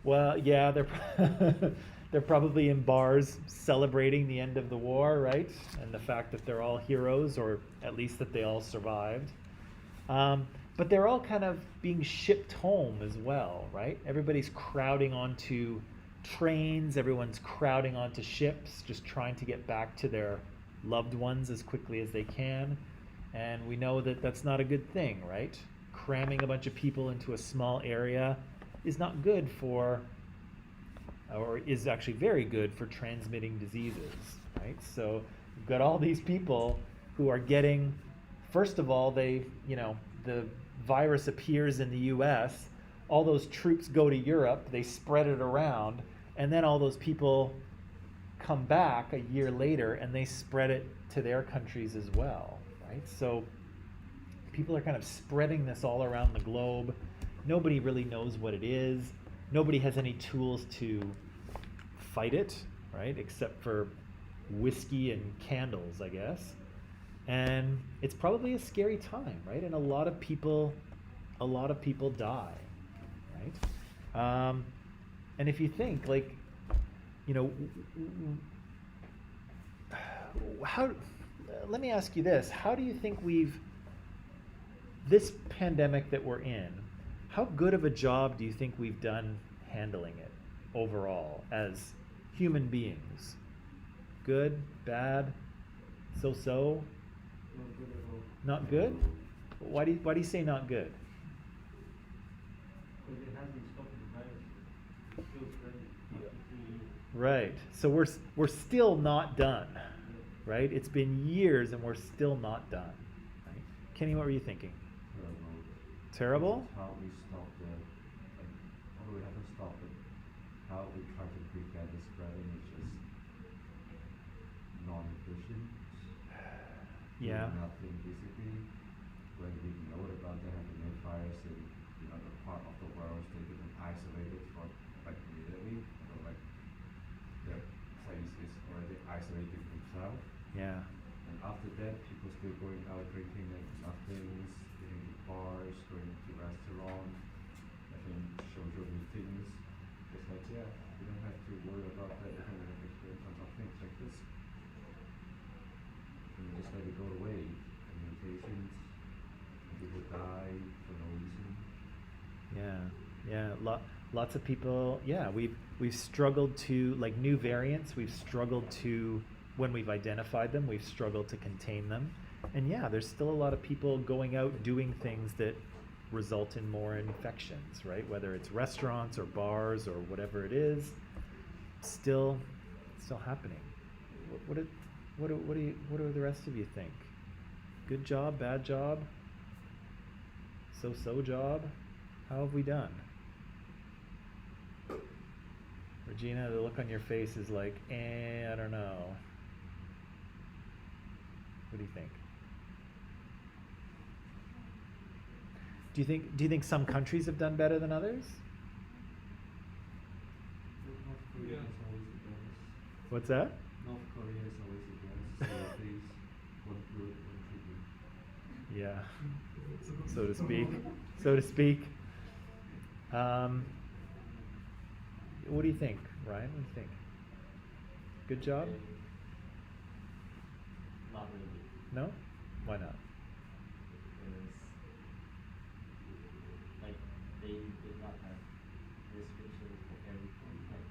Well, yeah, they're probably in bars celebrating the end of the war, right? And the fact that they're all heroes, or at least that they all survived. But they're all kind of being shipped home as well, right? Everybody's crowding onto trains, everyone's crowding onto ships, just trying to get back to their loved ones as quickly as they can. And we know that that's not a good thing, right? Cramming a bunch of people into a small area is not good for, or is actually very good for transmitting diseases, right? So you've got all these people who are getting, first of all, the virus appears in the US, all those troops go to Europe, they spread it around, and then all those people come back a year later and they spread it to their countries as well, right? So people are kind of spreading this all around the globe. Nobody really knows what it is. Nobody has any tools to fight it, right? Except for whiskey and candles, I guess. And it's probably a scary time, right? And a lot of people die, right? And if you think, like, let me ask you this: how do you think this pandemic that we're in, how good of a job do you think we've done handling it overall as human beings? Good, bad, so-so? Not good at all. Not good? Why do you say not good? Because it hasn't stopped the virus. It's still spreading after 3 years. Right. So we're still not done, right? It's been years and we're still not done. Right? Kenny, what were you thinking? Terrible? How we stop although we haven't stopped it, how we try to prevent the spreading is just Yeah. doing nothing basically. When we know about they have made fires in the other part of the world, they didn't isolate it for like immediately, or like the place is already isolated themselves. Yeah. And after that, people still going out drinking like nothings, going to bars, going to restaurants, having social meetings. It's like, yeah, we don't have to worry about that. We don't have to experience tons of things like this. And just let it go away. Communications, people die for no reason. Yeah, yeah. Lots of people. Yeah, we've struggled to, like, new variants. We've struggled to, when we've identified them, we've struggled to contain them. And yeah, there's still a lot of people going out doing things that result in more infections, right? Whether it's restaurants or bars or whatever it is, still happening. What do the rest of you think? Good job, bad job, so job? How have we done? Regina, the look on your face is like, I don't know. What do you think? Do you think some countries have done better than others? North Korea Yeah. is always the best. What's that? North Korea is always the best. So please, one good, one treatment. Yeah, so to speak. So to speak. What do you think, Ryan? What do you think? Good job? Not really. No? Why not? Because like they did not have restrictions for everything. Like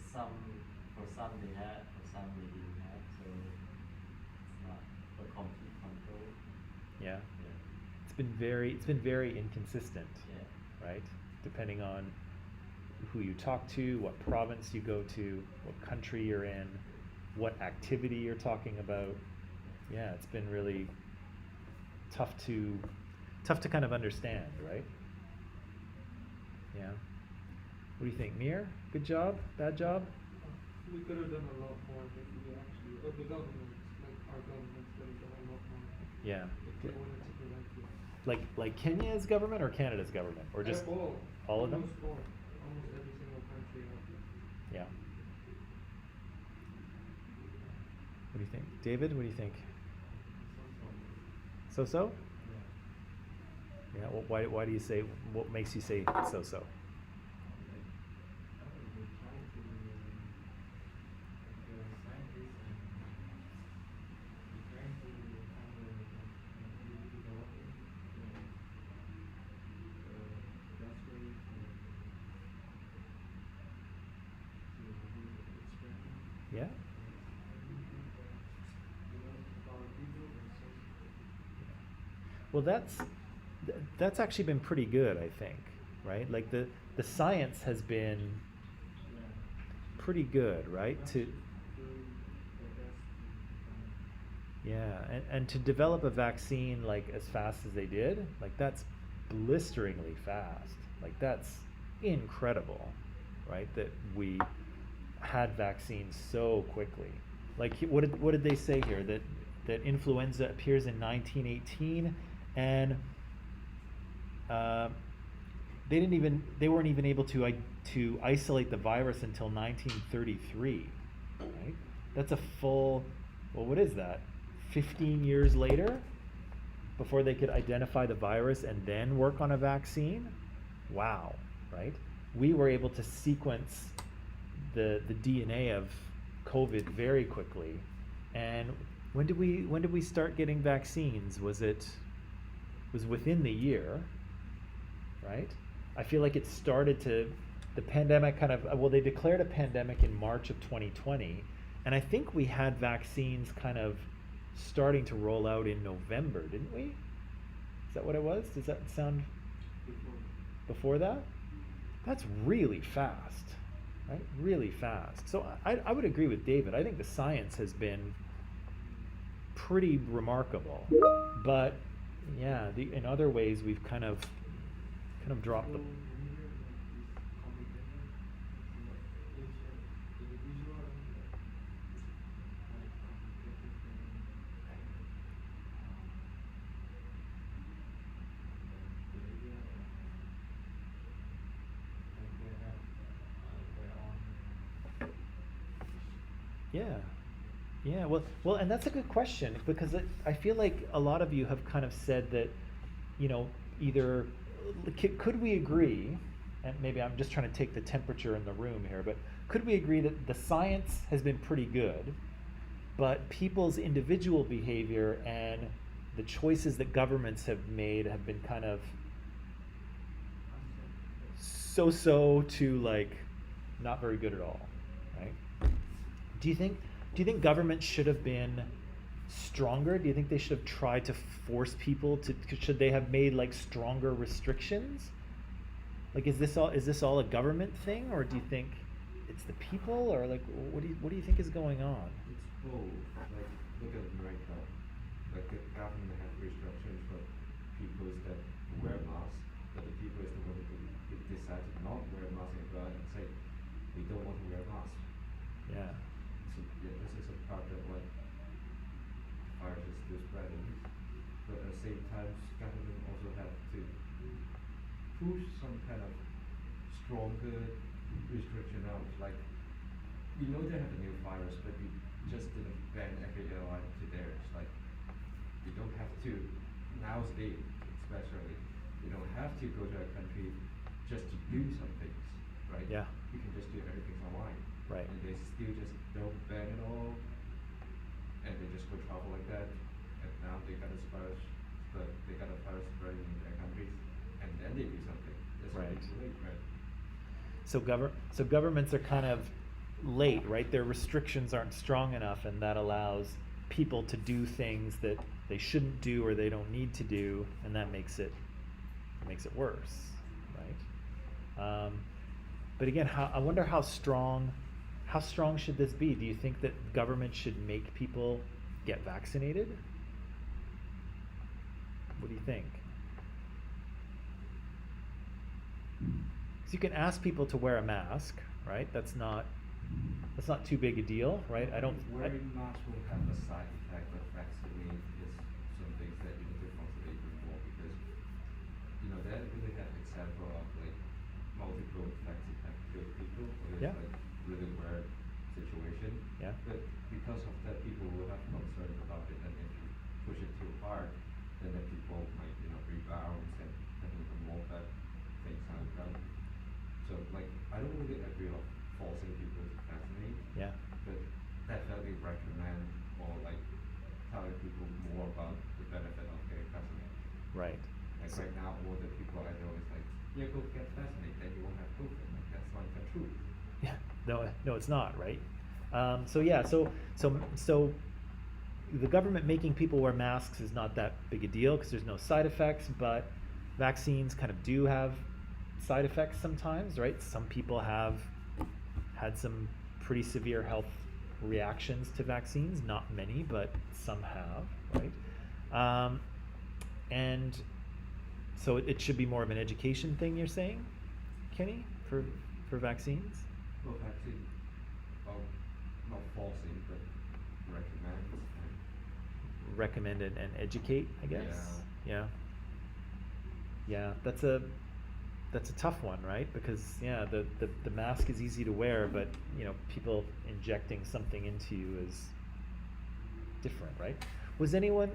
for some they had, for some they didn't have, so it's not a complete control. Yeah. Yeah. It's been very inconsistent, Yeah. right? Depending on who you talk to, what province you go to, what country you're in, what activity you're talking about. Yeah, it's been really tough to kind of understand, right? Yeah. What do you think, Mir? Good job? Bad job? We could have done a lot more if we actually, the government, like our government could have done a lot more Yeah. if they wanted to prevent it. Like Kenya's government or Canada's government? Or just all of them? Almost every single country out there. Yeah. What do you think? David, what do you think? So? Yeah, well, why do you say, what makes you say so? Yeah? Well, that's actually been pretty good, I think, right? Like the science has been pretty good, right? And to develop a vaccine like as fast as they did, like that's blisteringly fast. Like that's incredible, right? That we had vaccines so quickly. Like what did they say here? That influenza appears in 1918, and they weren't even able to isolate the virus until 1933, right? That's a full, well, what is that? 15 years later before they could identify the virus and then work on a vaccine. Wow, right? We were able to sequence the DNA of COVID very quickly. And when did we start getting vaccines? Was within the year, right? I feel like it started the pandemic they declared a pandemic in March of 2020, and I think we had vaccines kind of starting to roll out in November, didn't we? Is that what it was? Does that sound before that? That's really fast, right? Really fast. So I would agree with David. I think the science has been pretty remarkable, but yeah, in other ways we've kind of dropped the. Yeah. Yeah, well, and that's a good question because I feel like a lot of you have kind of said that, either could we agree, and maybe I'm just trying to take the temperature in the room here, but could we agree that the science has been pretty good, but people's individual behavior and the choices that governments have made have been kind of so to like not very good at all, right? Do you think government should have been stronger? Do you think they should have tried to force people to? Should they have made like stronger restrictions? Like, is this all a government thing, or do you think it's the people, or like what do you think is going on? It's both. Like, look at America. Like, the government has restrictions for people that wear masks, but the people is the one who decide to not wear masks and go out and say, we don't want to wear masks. Yeah. So yeah, this is a part that what virus is still spreading. But at the same time, government also have to push some kind of stronger restriction out. Like, we know they have a new virus, but we just didn't ban every airline to theirs. Like, you don't have to, nowadays especially, you don't have to go to a country just to do some things, right? Yeah. You can just do everything online. Right. And they still just don't ban it all, and they just go travel like that. And now they got a virus, but they got a virus spreading in their countries, and then they do something. That's Right. too late, right? So governments are kind of late, right? Their restrictions aren't strong enough, and that allows people to do things that they shouldn't do or they don't need to do, and that makes it worse, right? But again, I wonder how strong should this be? Do you think that government should make people get vaccinated? What do you think? So you can ask people to wear a mask, right? That's not too big a deal, right? Wearing masks will have a side effect, but vaccine is some things that you need to consider before, because that really have example of like multiple infected people, or it's Yeah. like really weird situation. Yeah. But because of that, people will have concerns about it, and if you push it too hard, then the people might rebound and even more bad things happen. So like, I don't really agree on forcing people to vaccinate. Yeah. But definitely recommend, or like telling people more about the benefit of getting vaccinated. Right. Like right now, all the people I know is like, yeah, go get vaccinated, then you won't have COVID. Like, that's not even true. Yeah. No, it's not, right? So the government making people wear masks is not that big a deal because there's no side effects, but vaccines kind of do have side effects sometimes, right? Some people have had some pretty severe health reactions to vaccines, not many, but some have, right? And so it should be more of an education thing, you're saying, Kenny, for vaccines? Well, vaccine, not forcing, but Recommend and educate, I guess. Yeah, that's a tough one, right? Because the mask is easy to wear, but people injecting something into you is different, right? Was anyone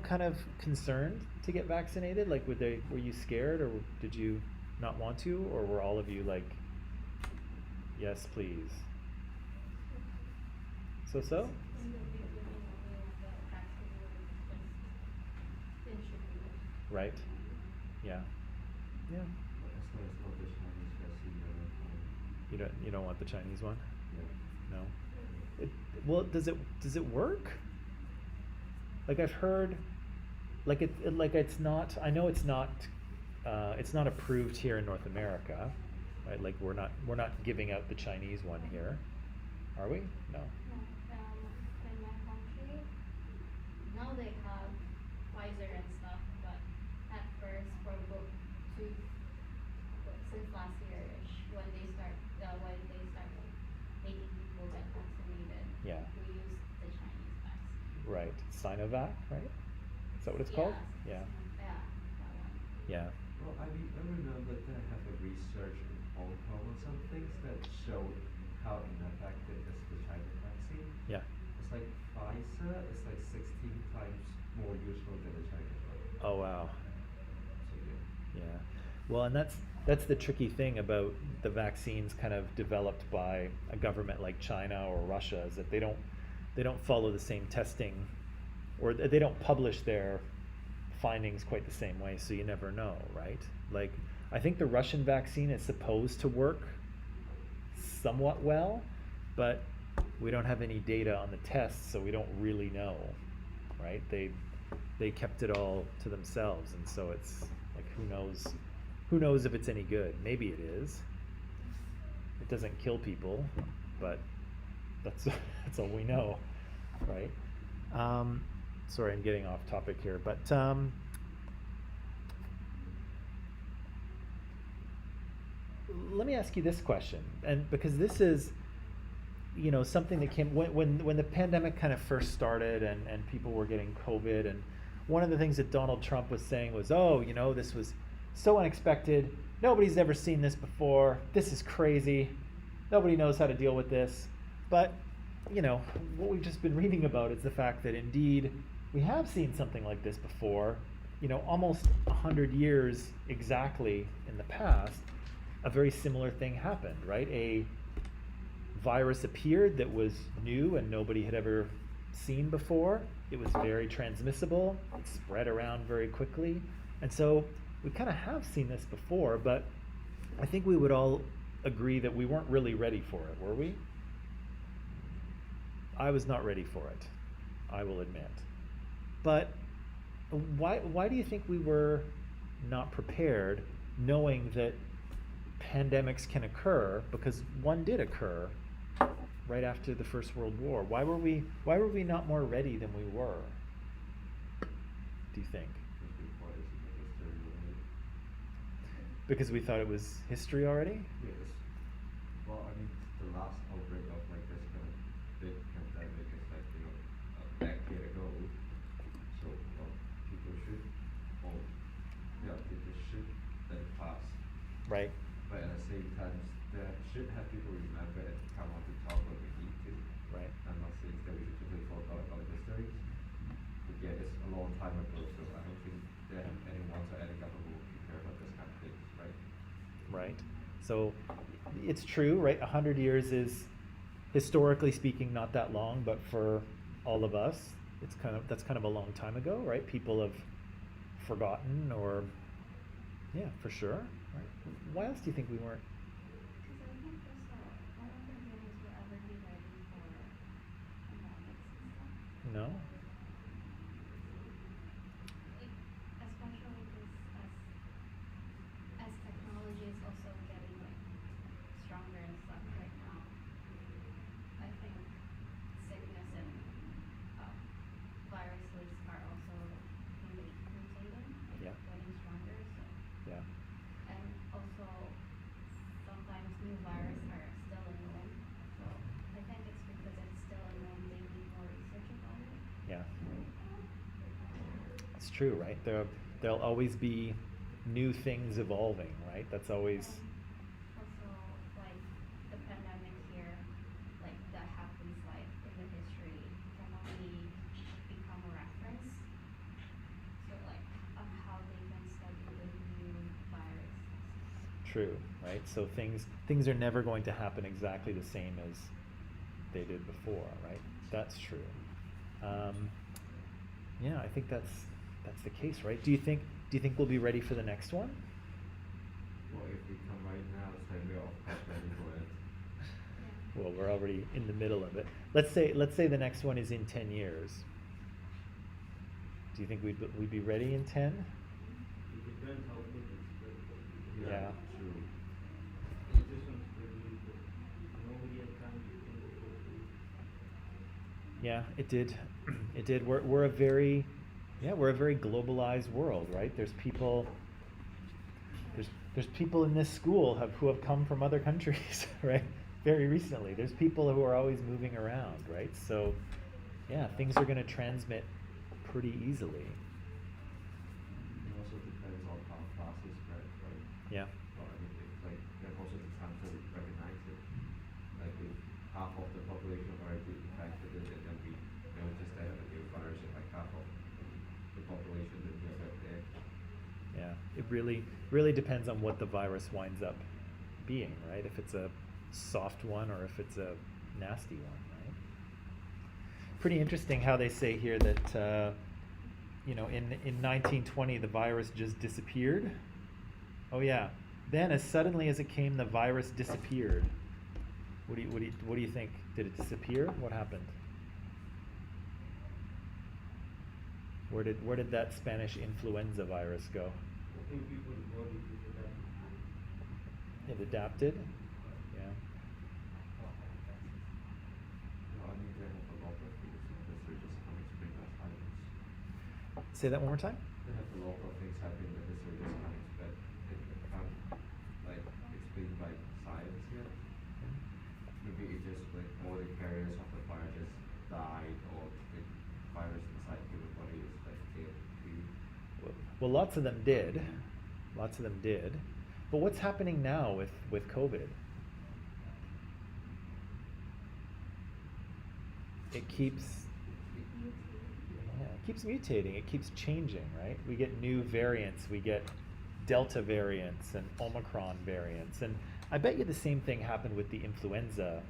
kind of concerned to get vaccinated? Like, were you scared, or did you not want to, or were all of you like, yes, please? So? In the beginning, the vaccine was just introduced. Right. Yeah. But as long as not the Chinese vaccine, You don't want the Chinese one? yeah. No. Well, does it work? Like, I've heard, like it's not. I know it's not approved here in North America, right? Like we're not giving out the Chinese one here, are we? No. In my country, now they have Pfizer and stuff, but at first since last year-ish, when they start making people get vaccinated, Yeah. we used the Chinese vaccine. Right. Sinovac, right? Is that what it's called? Yeah. Yeah, that one. Yeah. Well, I remember that I have a research in Hong Kong on some things that show how ineffective is the Chinese vaccine. Yeah. It's like Pfizer is like 16 times more useful than the Chinese one. Oh wow. So yeah. Yeah. Well, and that's the tricky thing about the vaccines kind of developed by a government like China or Russia is that they don't follow the same testing, or they don't publish their findings quite the same way, so you never know, right? Like, I think the Russian vaccine is supposed to work somewhat well, but we don't have any data on the tests, so we don't really know, right? They kept it all to themselves, and so it's like, who knows if it's any good? Maybe it is. It doesn't kill people, but that's that's all we know, right? Sorry, I'm getting off topic here, but let me ask you this question, and because this is, you know, something that came when the pandemic kind of first started, and people were getting COVID, and one of the things that Donald Trump was saying was, oh, you know, this was so unexpected. Nobody's ever seen this before. This is crazy. Nobody knows how to deal with this. But, you know, what we've just been reading about is the fact that indeed we have seen something like this before. You know, almost 100 years exactly in the past, a very similar thing happened, right? A virus appeared that was new and nobody had ever seen before. It was very transmissible. It spread around very quickly. And so we kind of have seen this before, but I think we would all agree that we weren't really ready for it, were we? I was not ready for it, I will admit. But why do you think we were not prepared, knowing that pandemics can occur? Because one did occur right after the First World War. Why were we not more ready than we were? Do you think? Because we thought it was history already? Yes. Well, I mean, the last outbreak of like this kind of big pandemic is like, you know, a decade ago. So people should, oh, yeah, people should let it pass. Right. But at the same time, there should have people remember and come on to talk when we need to. Right. I'm not saying that we should totally forget about history. But yeah, it's a long time ago, so I don't think that anyone or any government will prepare for this kind of things, right? Right. So it's true, right? 100 years is, historically speaking, not that long, but for all of us, that's kind of a long time ago, right? People have forgotten, or yeah, for sure. Right. Why else do you think we weren't? Because I think also, I don't think humans will ever be ready for pandemics and stuff. No. Especially because as technology is also getting like stronger and stuff right now, I think sickness and viruses are also mutating, like Yeah. getting stronger. So Yeah. and also sometimes new viruses are still unknown. So I think it's because it's still unknown they need more research about it. Yeah. It's true, right? There'll always be new things evolving, right? That's always. Also, like the pandemic here, like that happens like in the history can only become a reference. So like on how they can study the new virus. True, right? So things are never going to happen exactly the same as they did before, right? That's true. Yeah, I think that's the case, right? Do you think we'll be ready for the next one? Well, if we come right now, then we're of course ready for it. Yeah. Well, we're already in the middle of it. Let's say the next one is in 10 years. Do you think we'd be ready in 10? It depends how quick it's Yeah. True. This one's pretty good. Nobody had time to think before. Yeah, it did. It did. We're a very globalized world, right? There's people in this school who have come from other countries, right? Very recently. There's people who are always moving around, right? So, yeah, things are going to transmit pretty easily. It also depends on how fast it spreads, right? Yeah. Well, I mean, it's like, and also the time to recognize it. Like if half of the population already infected it, and then we noticed they have a new virus in like half of the population that we affected. Yeah, it really depends on what the virus winds up being, right? If it's a soft one or if it's a nasty one, right? Pretty interesting how they say here that in 1920 the virus just disappeared. Oh yeah, then as suddenly as it came, the virus disappeared. What do you think? Did it disappear? What happened? Where did that Spanish influenza virus go? I think people's body is adapted. It adapted? Yeah. No, I mean, they have a lot of things that they just can't explain that science. Say that one more time? They have a lot of things happening that they just can't explain. It can't like explained by science yet. Maybe it just like all the carriers of the virus just died, or the virus inside human body is like dead too. Well, lots of them did. Lots of them did. But what's happening now with COVID? It keeps mutating. It keeps changing, right? We get new variants. We get Delta variants and Omicron variants. And I bet you the same thing happened with the influenza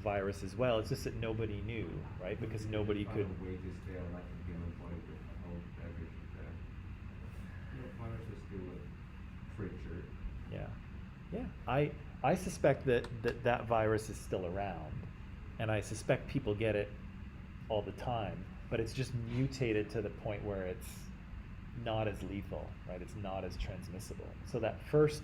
virus as well. It's just that nobody knew, right? Because nobody could. Find a way to stay alive in human body with all everything there. The virus is still a creature. Yeah. I suspect that virus is still around, and I suspect people get it all the time, but it's just mutated to the point where it's not as lethal, right? It's not as transmissible. So that first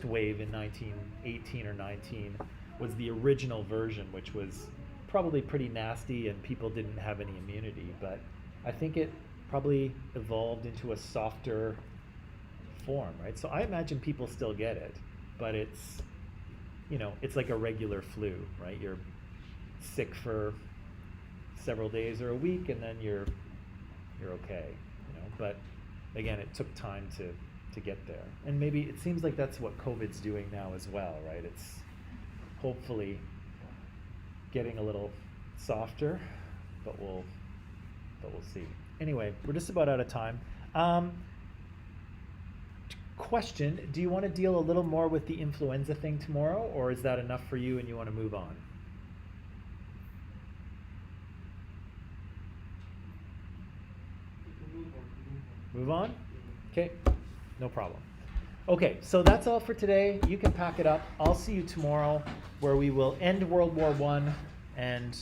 wave in 1918 or 19 was the original version, which was probably pretty nasty and people didn't have any immunity, but I think it probably evolved into a softer form, right? So I imagine people still get it, but it's like a regular flu, right? You're sick for several days or a week and then you're okay, but again, it took time to get there. And maybe it seems like that's what COVID's doing now as well, right? It's hopefully getting a little softer, but we'll see. Anyway, we're just about out of time. Question, do you want to deal a little more with the influenza thing tomorrow, or is that enough for you and you want to move on? Move on? Okay, no problem. Okay, so that's all for today. You can pack it up. I'll see you tomorrow, where we will end World War I and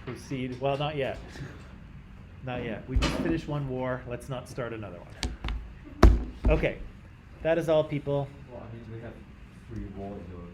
proceed. Well, not yet. Not yet. We just finished one war. Let's not start another one. Okay, that is all, people. Well, I mean, we have 3 wars though.